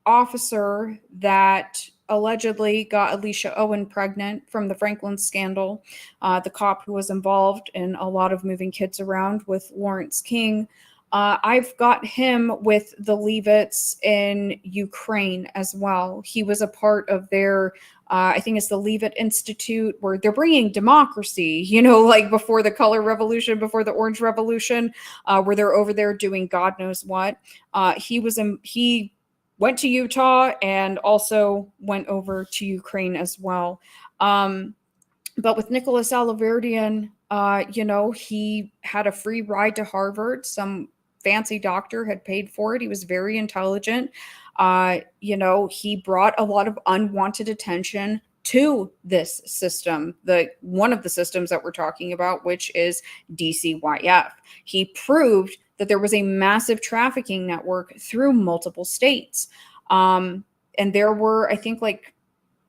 officer that allegedly got Alicia Owen pregnant from the Franklin scandal, the cop who was involved in a lot of moving kids around with Lawrence King, I've got him with the Levits in Ukraine as well. He was a part of their, I think it's the Levit Institute, where they're bringing democracy, like before the color revolution, before the orange revolution, where they're over there doing God knows what. He went to Utah and also went over to Ukraine as well. But with Nicholas Alaverdian, he had a free ride to Harvard. Some fancy doctor had paid for it. He was very intelligent. He brought a lot of unwanted attention to this system, one of the systems that we're talking about, which is DCYF. He proved that there was a massive trafficking network through multiple states. And there were, I think, like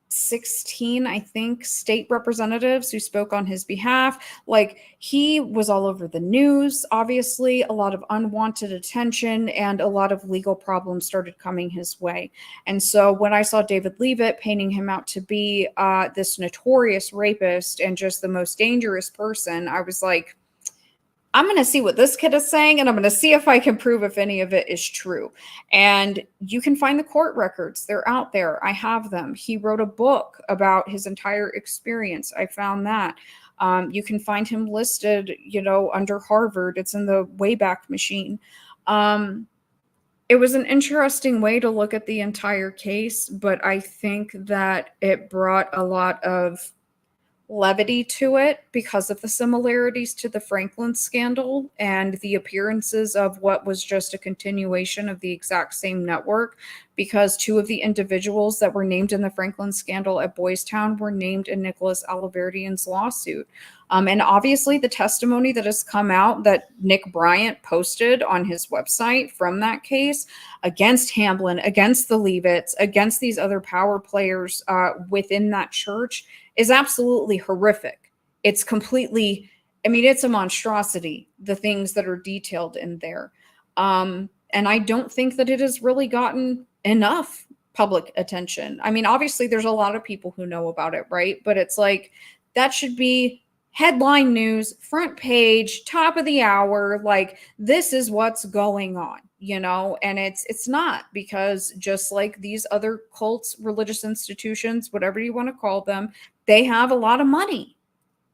16, state representatives who spoke on his behalf. Like, he was all over the news. Obviously, a lot of unwanted attention and a lot of legal problems started coming his way. And so when I saw David Levit painting him out to be this notorious rapist and just the most dangerous person, I was like, I'm going to see what this kid is saying, and I'm going to see if I can prove if any of it is true. And you can find the court records. They're out there. I have them. He wrote a book about his entire experience. I found that. You can find him listed, under Harvard. It's in the Wayback Machine. It was an interesting way to look at the entire case, but I think that it brought a lot of levity to it because of the similarities to the Franklin scandal and the appearances of what was just a continuation of the exact same network, because two of the individuals that were named in the Franklin scandal at Boys Town were named in Nicholas Alaverdian's lawsuit. And obviously the testimony that has come out that Nick Bryant posted on his website from that case against Hamlin, against the Levits, against these other power players within that church is absolutely horrific. It's completely, it's a monstrosity, the things that are detailed in there. And I don't think that it has really gotten enough public attention. Obviously there's a lot of people who know about it, right? But it's like, that should be headline news, front page, top of the hour, like, this is what's going on, and it's not, because just like these other cults, religious institutions, whatever you want to call them, they have a lot of money.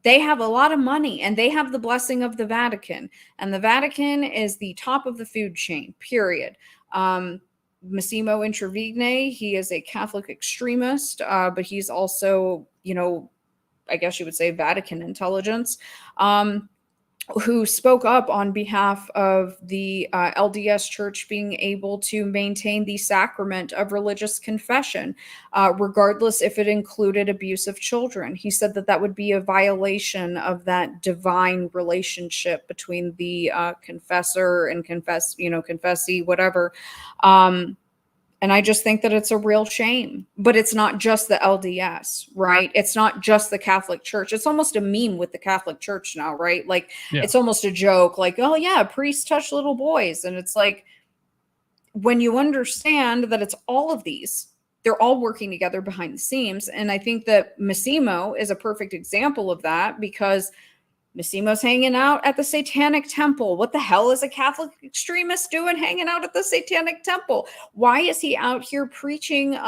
They have a lot of money, and they have the blessing of the Vatican, and the Vatican is the top of the food chain, period. Massimo Intravigne, he is a Catholic extremist, but he's also, I guess you would say Vatican intelligence, who spoke up on behalf of the LDS Church being able to maintain the sacrament of religious confession, regardless if it included abuse of children. He said that that would be a violation of that divine relationship between the confessor and confessee, whatever. And I just think that it's a real shame. But it's not just the LDS, right? It's not just the Catholic Church. It's almost a meme with the Catholic Church now, right? Like, It's almost a joke, like, oh yeah, priests touch little boys. And it's like, when you understand that it's all of these, they're all working together behind the scenes. And I think that Massimo is a perfect example of that, because Massimo's hanging out at the Satanic Temple. What the hell is a Catholic extremist doing hanging out at the Satanic Temple? Why is he out here preaching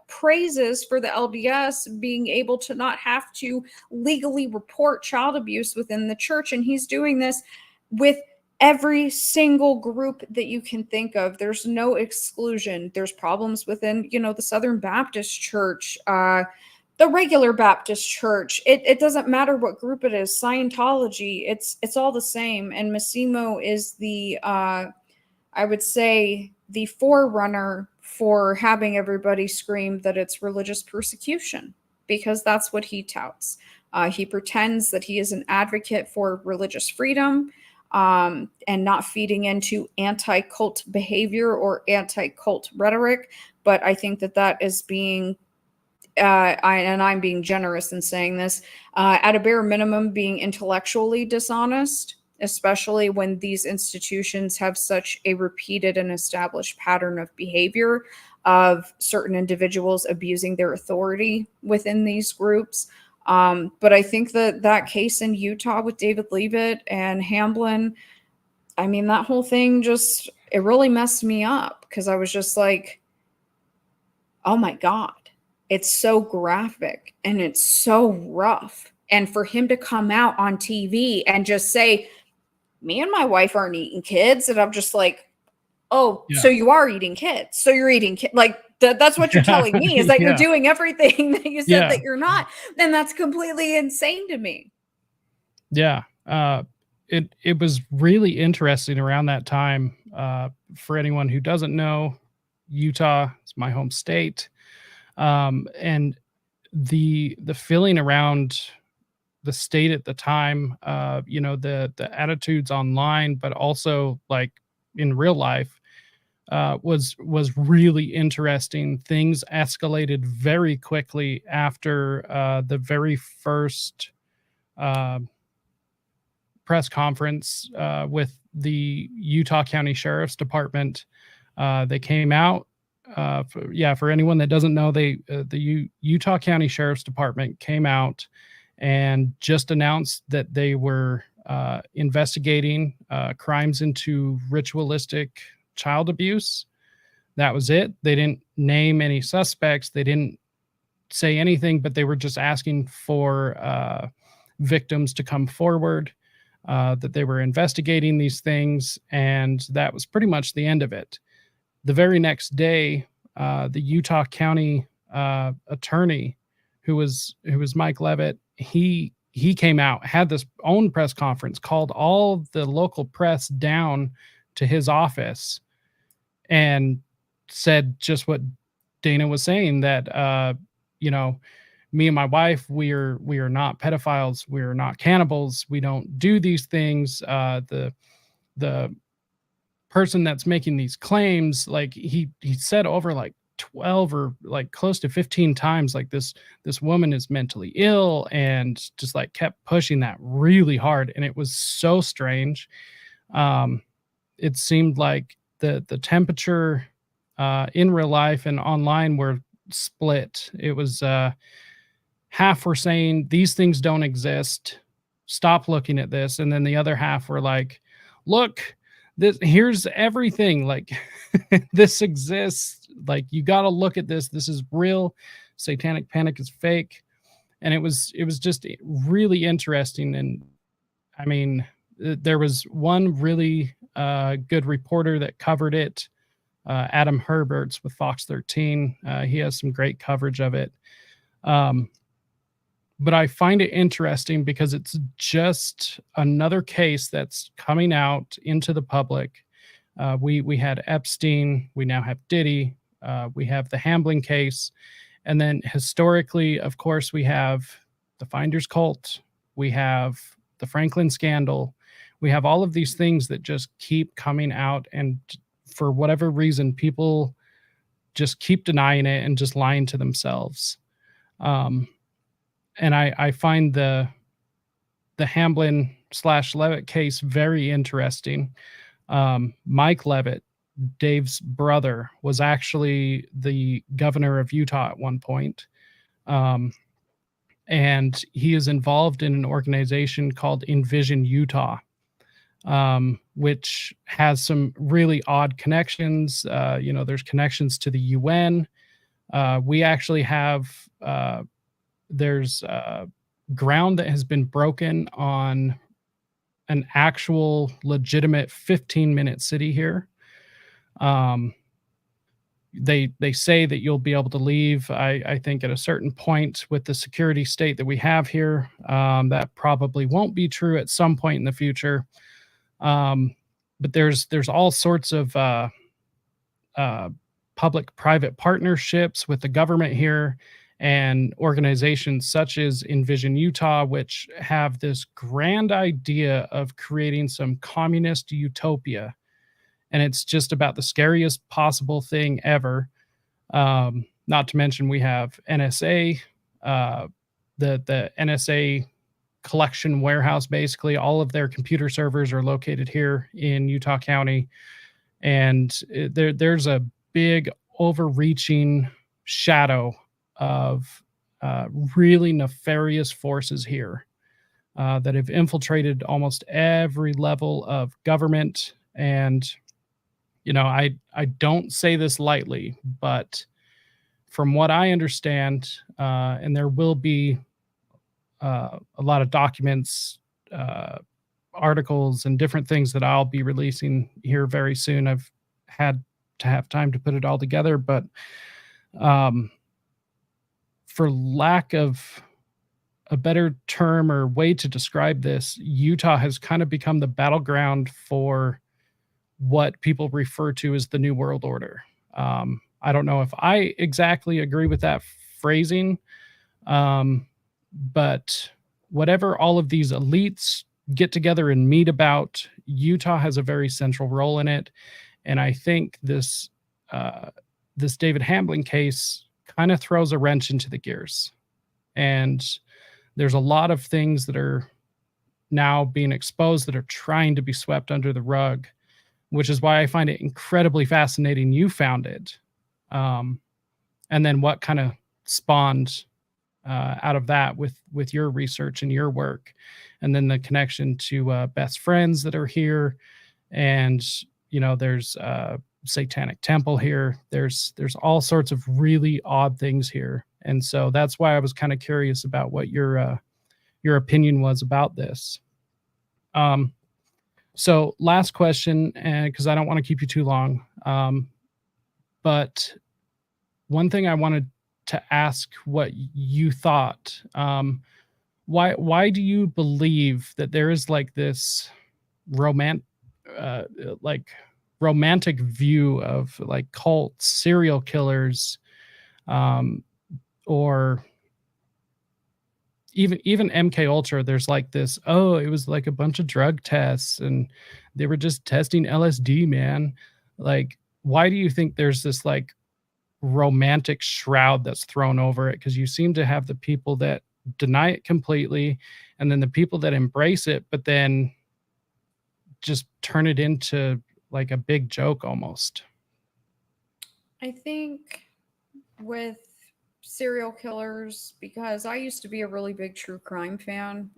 praises for the LDS being able to not have to legally report child abuse within the church? And he's doing this with every single group that you can think of. There's no exclusion. There's problems within, the Southern Baptist Church, the regular Baptist church. It doesn't matter what group it is. Scientology, it's all the same. And Massimo is the I would say the forerunner for having everybody scream that it's religious persecution, because that's what he touts. He pretends that he is an advocate for religious freedom, and not feeding into anti-cult behavior or anti-cult rhetoric. But I think that is being I'm being generous in saying this, at a bare minimum, being intellectually dishonest, especially when these institutions have such a repeated and established pattern of behavior of certain individuals abusing their authority within these groups. But I think that case in Utah with David Levit and Hamlin, I mean, that whole thing it really messed me up, because I was just like, oh my God. It's so graphic and it's so rough. And for him to come out on TV and just say, me and my wife aren't eating kids. And I'm just like, oh, yeah. So you are eating kids. So you're eating kids. Like that's what you're telling me, is that you're doing everything that you said that you're not. And that's completely insane to me. Yeah. It was really interesting around that time. For anyone who doesn't know, Utah is my home state. And the feeling around the state at the time, the attitudes online, but also like in real life, was really interesting. Things escalated very quickly after the very first press conference with the Utah County Sheriff's Department. They came out. For anyone that doesn't know, the Utah County Sheriff's Department came out and just announced that they were investigating crimes into ritualistic child abuse. That was it. They didn't name any suspects. They didn't say anything, but they were just asking for victims to come forward, that they were investigating these things, and that was pretty much the end of it. The very next day, the Utah County attorney, who was Mike Levit, he came out, had this own press conference, called all the local press down to his office, and said just what Dana was saying, that me and my wife, we are not pedophiles, we are not cannibals, we don't do these things. The person that's making these claims, like he said over like 12 or like close to 15 times, like this woman is mentally ill, and just like kept pushing that really hard. And it was so strange. It seemed like the temperature in real life and online were split. It was half were saying these things don't exist, stop looking at this, and then the other half were like, look, here's everything, like this exists, like you got to look at this is real, Satanic Panic is fake. And it was just really interesting. And I mean, there was one really good reporter that covered it, Adam Herberts with Fox 13. He has some great coverage of it. But I find it interesting because it's just another case that's coming out into the public. We had Epstein, we now have Diddy, we have the Hamlin case, and then historically, of course, we have the Finders cult, we have the Franklin scandal, we have all of these things that just keep coming out, and for whatever reason, people just keep denying it and just lying to themselves. And I find the Hamlin / Levit case very interesting. Mike Levit, Dave's brother, was actually the governor of Utah at one point. and he is involved in an organization called Envision Utah, which has some really odd connections. There's connections to the UN. We actually have there's ground that has been broken on an actual legitimate 15-minute city here. They say that you'll be able to leave. I think at a certain point with the security state that we have here, that probably won't be true at some point in the future. But there's all sorts of public-private partnerships with the government here and organizations such as Envision Utah, which have this grand idea of creating some communist utopia. And it's just about the scariest possible thing ever. Not to mention we have NSA, the NSA collection warehouse. Basically, all of their computer servers are located here in Utah County, and there's a big overreaching shadow of really nefarious forces here that have infiltrated almost every level of government. And I don't say this lightly, but from what I understand, and there will be a lot of documents, articles, and different things that I'll be releasing here very soon. I've had to have time to put it all together, but for lack of a better term or way to describe this, Utah has kind of become the battleground for what people refer to as the New World Order. I don't know if I exactly agree with that phrasing, but whatever all of these elites get together and meet about, Utah has a very central role in it. And I think this David Hamlin case kind of throws a wrench into the gears. And there's a lot of things that are now being exposed that are trying to be swept under the rug, which is why I find it incredibly fascinating you found it. And then what kind of spawned out of that with your research and your work, and then the connection to best friends that are here. And, there's Satanic Temple here. There's all sorts of really odd things here. And so that's why I was kind of curious about what your opinion was about this. So last question, and because I don't want to keep you too long, but one thing I wanted to ask what you thought. Why do you believe that there is like this romantic view of like cults, serial killers, or even MK Ultra? There's like this, oh, it was like a bunch of drug tests and they were just testing LSD, man. Like, why do you think there's this like romantic shroud that's thrown over it? Because you seem to have the people that deny it completely, and then the people that embrace it, but then just turn it into like a big joke almost. I think with serial killers, because I used to be a really big true crime fan,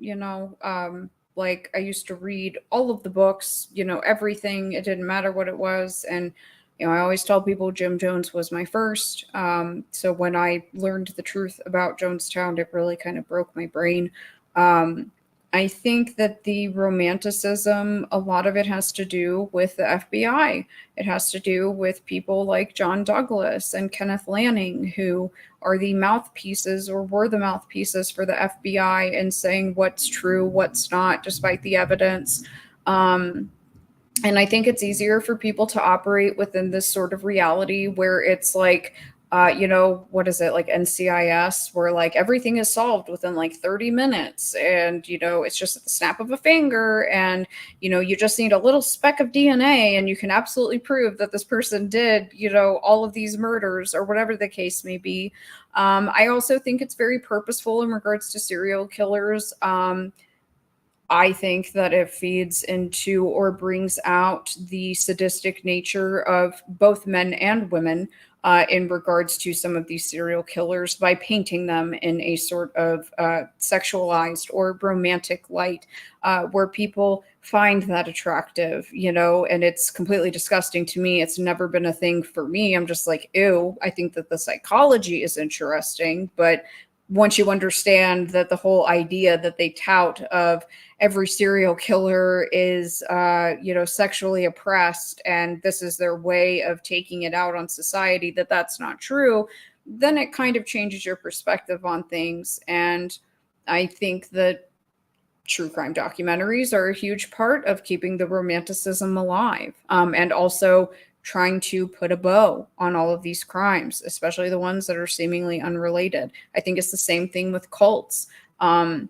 like I used to read all of the books, everything. It didn't matter what it was. And I always tell people Jim Jones was my first. So when I learned the truth about Jonestown, it really kind of broke my brain. I think that the romanticism, a lot of it has to do with the FBI. It has to do with people like John Douglas and Kenneth Lanning, who are the mouthpieces or were the mouthpieces for the FBI and saying what's true, what's not, despite the evidence. And I think it's easier for people to operate within this sort of reality where it's like, what is it, like NCIS, where like everything is solved within like 30 minutes and, it's just at the snap of a finger and, you just need a little speck of DNA and you can absolutely prove that this person did, all of these murders or whatever the case may be. I also think it's very purposeful in regards to serial killers. I think that it feeds into or brings out the sadistic nature of both men and women. in regards to some of these serial killers by painting them in a sort of sexualized or romantic light, where people find that attractive, and it's completely disgusting to me. It's never been a thing for me. I'm just like, ew. I think that the psychology is interesting, but once you understand that the whole idea that they tout of every serial killer is, sexually oppressed, and this is their way of taking it out on society, that's not true, then it kind of changes your perspective on things. And I think that true crime documentaries are a huge part of keeping the romanticism alive, and also trying to put a bow on all of these crimes, especially the ones that are seemingly unrelated. I think it's the same thing with cults. I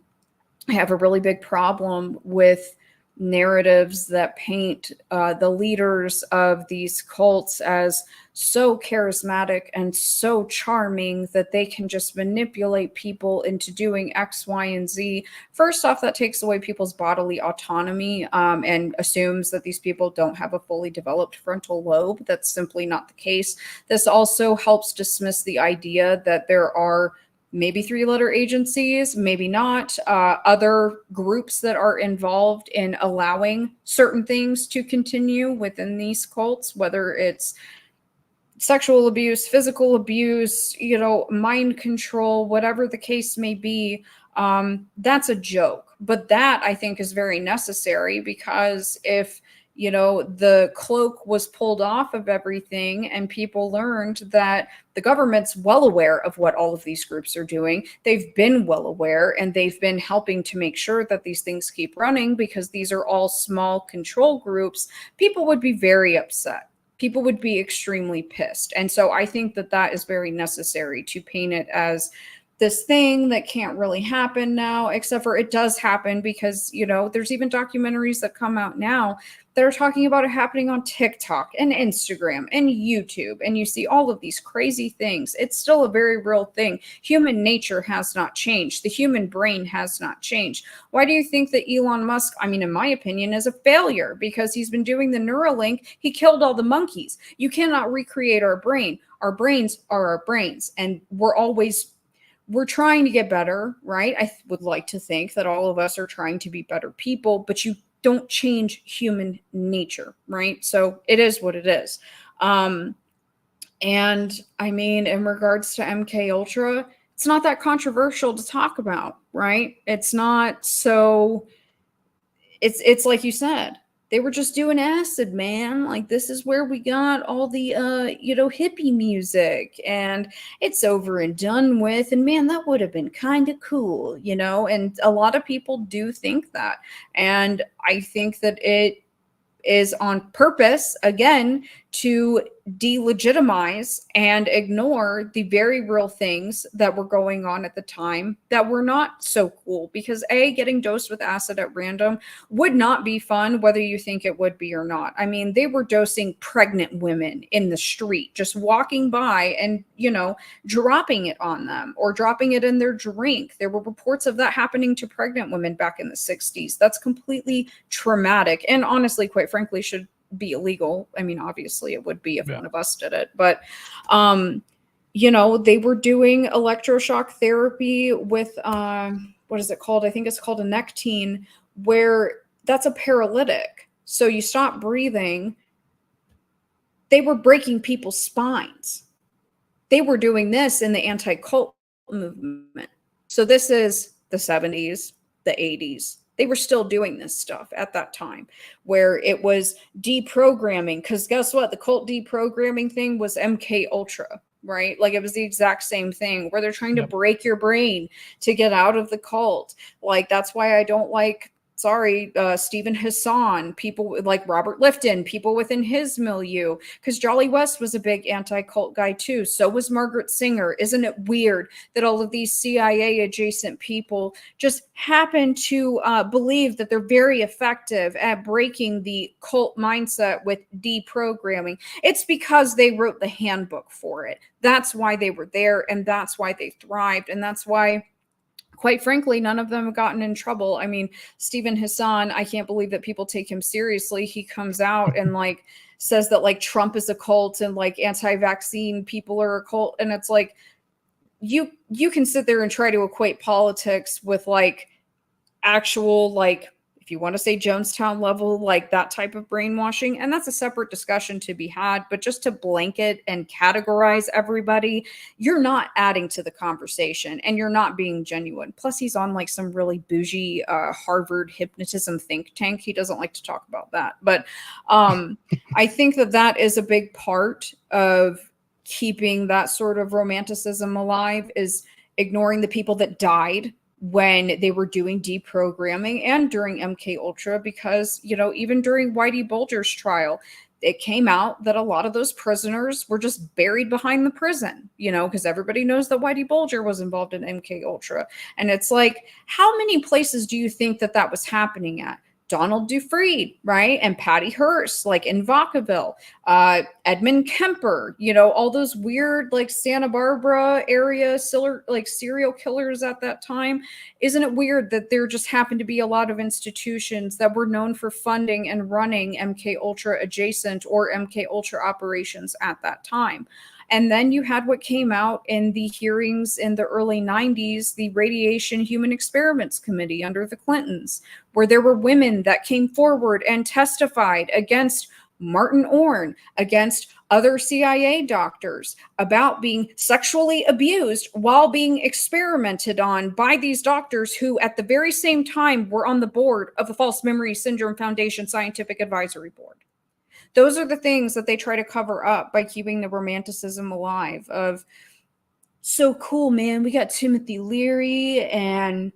have a really big problem with narratives that paint the leaders of these cults as so charismatic and so charming that they can just manipulate people into doing X, Y, and Z. First off, that takes away people's bodily autonomy, and assumes that these people don't have a fully developed frontal lobe. That's simply not the case. This also helps dismiss the idea that there are maybe three-letter agencies, maybe not, other groups that are involved in allowing certain things to continue within these cults, whether it's sexual abuse, physical abuse, mind control, whatever the case may be. That's a joke. But that, I think, is very necessary, because if the cloak was pulled off of everything and people learned that the government's well aware of what all of these groups are doing, they've been well aware, and they've been helping to make sure that these things keep running, because these are all small control groups, people would be very upset. People would be extremely pissed. And so I think that is very necessary, to paint it as this thing that can't really happen now, except for it does happen, because, there's even documentaries that come out now that are talking about it happening on TikTok and Instagram and YouTube. And you see all of these crazy things. It's still a very real thing. Human nature has not changed. The human brain has not changed. Why do you think that Elon Musk, in my opinion, is a failure? Because he's been doing the Neuralink. He killed all the monkeys. You cannot recreate our brain. Our brains are our brains. And we're trying to get better, right? I would like to think that all of us are trying to be better people, but you don't change human nature, right? So it is what it is. And in regards to MK Ultra, it's not that controversial to talk about, right? It's not so, it's like you said, they were just doing acid, man. Like, this is where we got all the, hippie music, and it's over and done with. And man, that would have been kind of cool, and a lot of people do think that. And I think that it is on purpose, again, to delegitimize and ignore the very real things that were going on at the time that were not so cool. Because getting dosed with acid at random would not be fun, whether you think it would be or not. They were dosing pregnant women in the street, just walking by and, dropping it on them or dropping it in their drink. There were reports of that happening to pregnant women back in the 60s. That's completely traumatic, and honestly, quite frankly, should be illegal. Obviously it would be if one of us did it, but they were doing electroshock therapy with what is it called? I think it's called a Nectine, where that's a paralytic. So you stop breathing. They were breaking people's spines. They were doing this in the anti-cult movement. So this is the 70s, the 80s. They were still doing this stuff at that time, where it was deprogramming. Because guess what? The cult deprogramming thing was MK Ultra, right? Like, it was the exact same thing, where they're trying to break your brain to get out of the cult. Like, that's why I don't like, Stephen Hassan, people like Robert Lifton, people within his milieu, because Jolly West was a big anti-cult guy too. So was Margaret Singer. Isn't it weird that all of these CIA adjacent people just happen to believe that they're very effective at breaking the cult mindset with deprogramming? It's because they wrote the handbook for it. That's why they were there, and that's why they thrived, and that's why, quite frankly, none of them have gotten in trouble. Stephen Hassan, I can't believe that people take him seriously. He comes out and says that like Trump is a cult and like anti-vaccine people are a cult. And it's like, you can sit there and try to equate politics with like actual, like, if you want to say Jonestown level, like that type of brainwashing, and that's a separate discussion to be had. But just to blanket and categorize everybody, you're not adding to the conversation and you're not being genuine. Plus, he's on like some really bougie Harvard hypnotism think tank. He doesn't like to talk about that. But I think that that is a big part of keeping that sort of romanticism alive, is ignoring the people that died when they were doing deprogramming and during MK Ultra, because, you know, even during Whitey Bulger's trial, it came out that a lot of those prisoners were just buried behind the prison, you know, because everybody knows that Whitey Bulger was involved in MK Ultra. And it's like, how many places do you think that that was happening at? Donald Dufresne, right? And Patty Hearst, like in Vacaville, Edmund Kemper, you know, all those weird like Santa Barbara area like serial killers at that time. Isn't it weird that there just happened to be a lot of institutions that were known for funding and running MK Ultra adjacent or MK Ultra operations at that time? And then you had what came out in the hearings in the early 90s, the Radiation Human Experiments Committee under the Clintons, where there were women that came forward and testified against Martin Orne, against other CIA doctors, about being sexually abused while being experimented on by these doctors who at the very same time were on the board of the False Memory Syndrome Foundation Scientific Advisory Board. Those are the things that they try to cover up by keeping the romanticism alive of, so cool, man, we got Timothy Leary and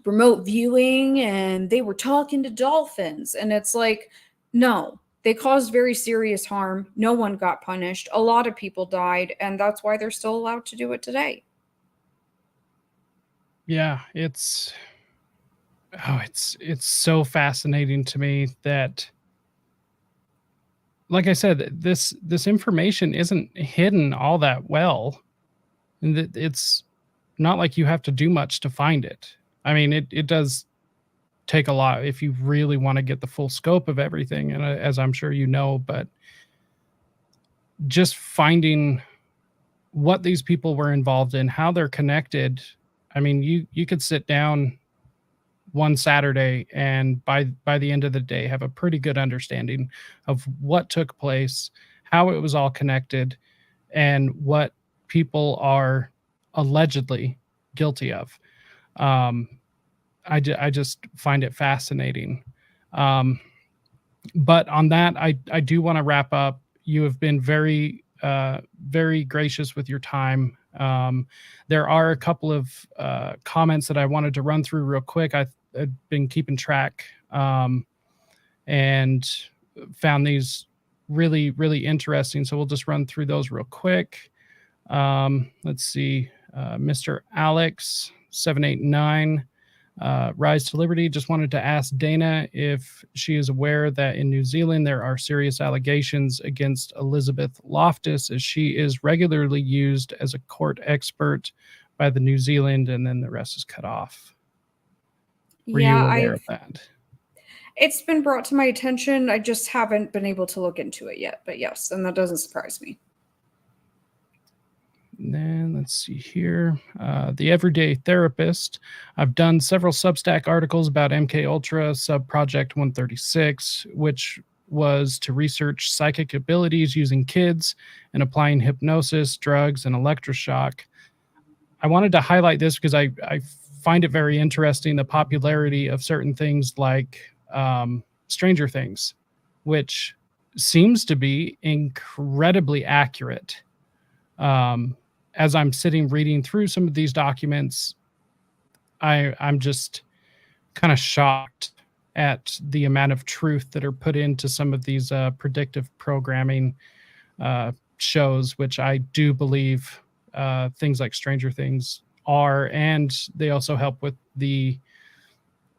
remote viewing and they were talking to dolphins. And it's like, no, they caused very serious harm. No one got punished. A lot of people died, and that's why they're still allowed to do it today. Yeah, it's so fascinating to me that, like I said, this information isn't hidden all that well, and it's not like you have to do much to find it. I mean, it does take a lot if you really want to get the full scope of everything, and as I'm sure you know, but just finding what these people were involved in, how they're connected. I mean, you could sit down one Saturday and by the end of the day have a pretty good understanding of what took place, how it was all connected, and what people are allegedly guilty of. I just find it fascinating. But on that, I do want to wrap up. You have been very, very gracious with your time. There are a couple of comments that I wanted to run through real quick. I've been keeping track and found these really, really interesting. So we'll just run through those real quick. Let's see. Mr. Alex 789, Rise to Liberty, just wanted to ask Dana if she is aware that in New Zealand there are serious allegations against Elizabeth Loftus, as she is regularly used as a court expert by the New Zealand, and then the rest is cut off. Were you aware of that? It's been brought to my attention. I just haven't been able to look into it yet. But yes, and that doesn't surprise me. And then let's see here. The Everyday Therapist. I've done several Substack articles about MK Ultra Sub Project 136, which was to research psychic abilities using kids and applying hypnosis, drugs, and electroshock. I wanted to highlight this because I find it very interesting, the popularity of certain things like Stranger Things, which seems to be incredibly accurate. As I'm sitting reading through some of these documents, I'm just kind of shocked at the amount of truth that are put into some of these predictive programming shows, which I do believe things like Stranger Things are, and they also help with the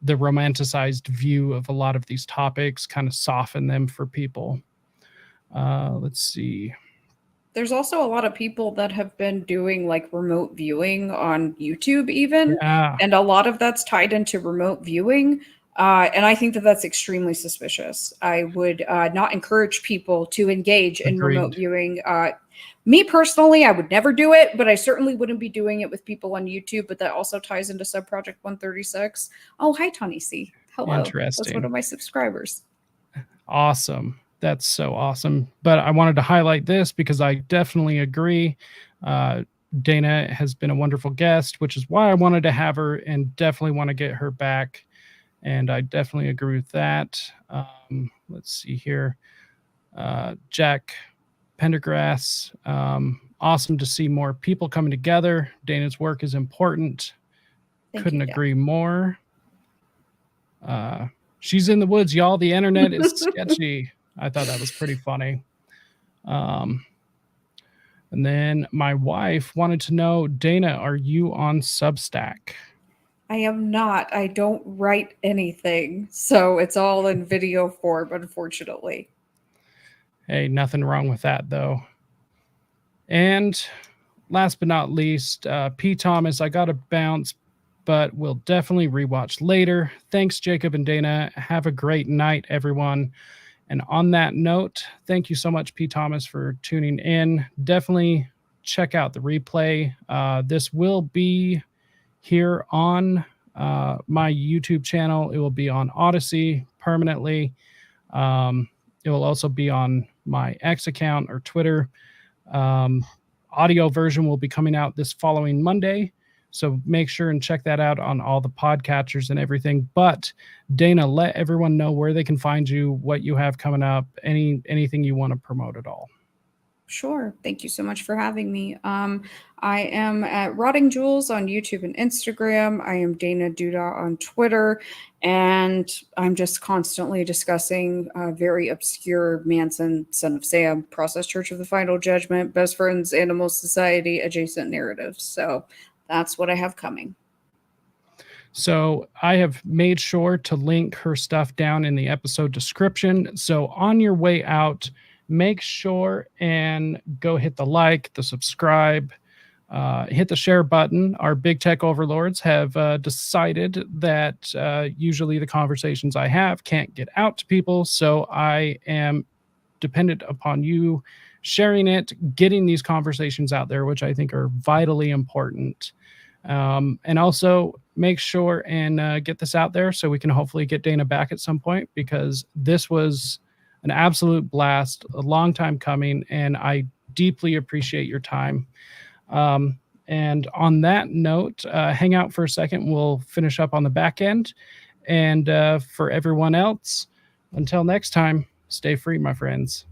romanticized view of a lot of these topics, kind of soften them for people. Let's see. There's also a lot of people that have been doing like remote viewing on YouTube even. Yeah. And a lot of that's tied into remote viewing. And I think that that's extremely suspicious. I would not encourage people to engage in remote viewing. Me personally, I would never do it, but I certainly wouldn't be doing it with people on YouTube. But that also ties into Subproject 136. Oh, hi, Tony C. Hello. Interesting. That's one of my subscribers. Awesome. That's so awesome. But I wanted to highlight this because I definitely agree. Dana has been a wonderful guest, which is why I wanted to have her and definitely want to get her back. And I definitely agree with that. Let's see here. Jack Pendergrass. Awesome to see more people coming together. Dana's work is important. Couldn't agree more. She's in the woods, y'all. The internet is sketchy. I thought that was pretty funny. And then my wife wanted to know, Dana, are you on Substack? I am not. I don't write anything. So it's all in video form, unfortunately. Hey, nothing wrong with that, though. And last but not least, P. Thomas, I got to bounce, but we'll definitely rewatch later. Thanks, Jacob and Dana. Have a great night, everyone. And on that note, thank you so much, P. Thomas, for tuning in. Definitely check out the replay. This will be here on my YouTube channel. It will be on Odyssey permanently. It will also be on my X account or Twitter. Audio version will be coming out this following Monday. So make sure and check that out on all the podcatchers and everything. But Dana, let everyone know where they can find you, what you have coming up, anything you want to promote at all. Sure. Thank you so much for having me. I am at RottingJewels on YouTube and Instagram. I am Dana Duda on Twitter. And I'm just constantly discussing very obscure Manson, Son of Sam, Process Church of the Final Judgment, Best Friends, Animal Society, adjacent narratives. So that's what I have coming. So I have made sure to link her stuff down in the episode description. So on your way out, make sure and go hit the like, the subscribe, hit the share button. Our big tech overlords have decided that usually the conversations I have can't get out to people. So I am dependent upon you sharing it, getting these conversations out there, which I think are vitally important. And also make sure and get this out there so we can hopefully get Dana back at some point, because this was an absolute blast, a long time coming, and I deeply appreciate your time. And on that note, hang out for a second. We'll finish up on the back end. And for everyone else, until next time, stay free, my friends.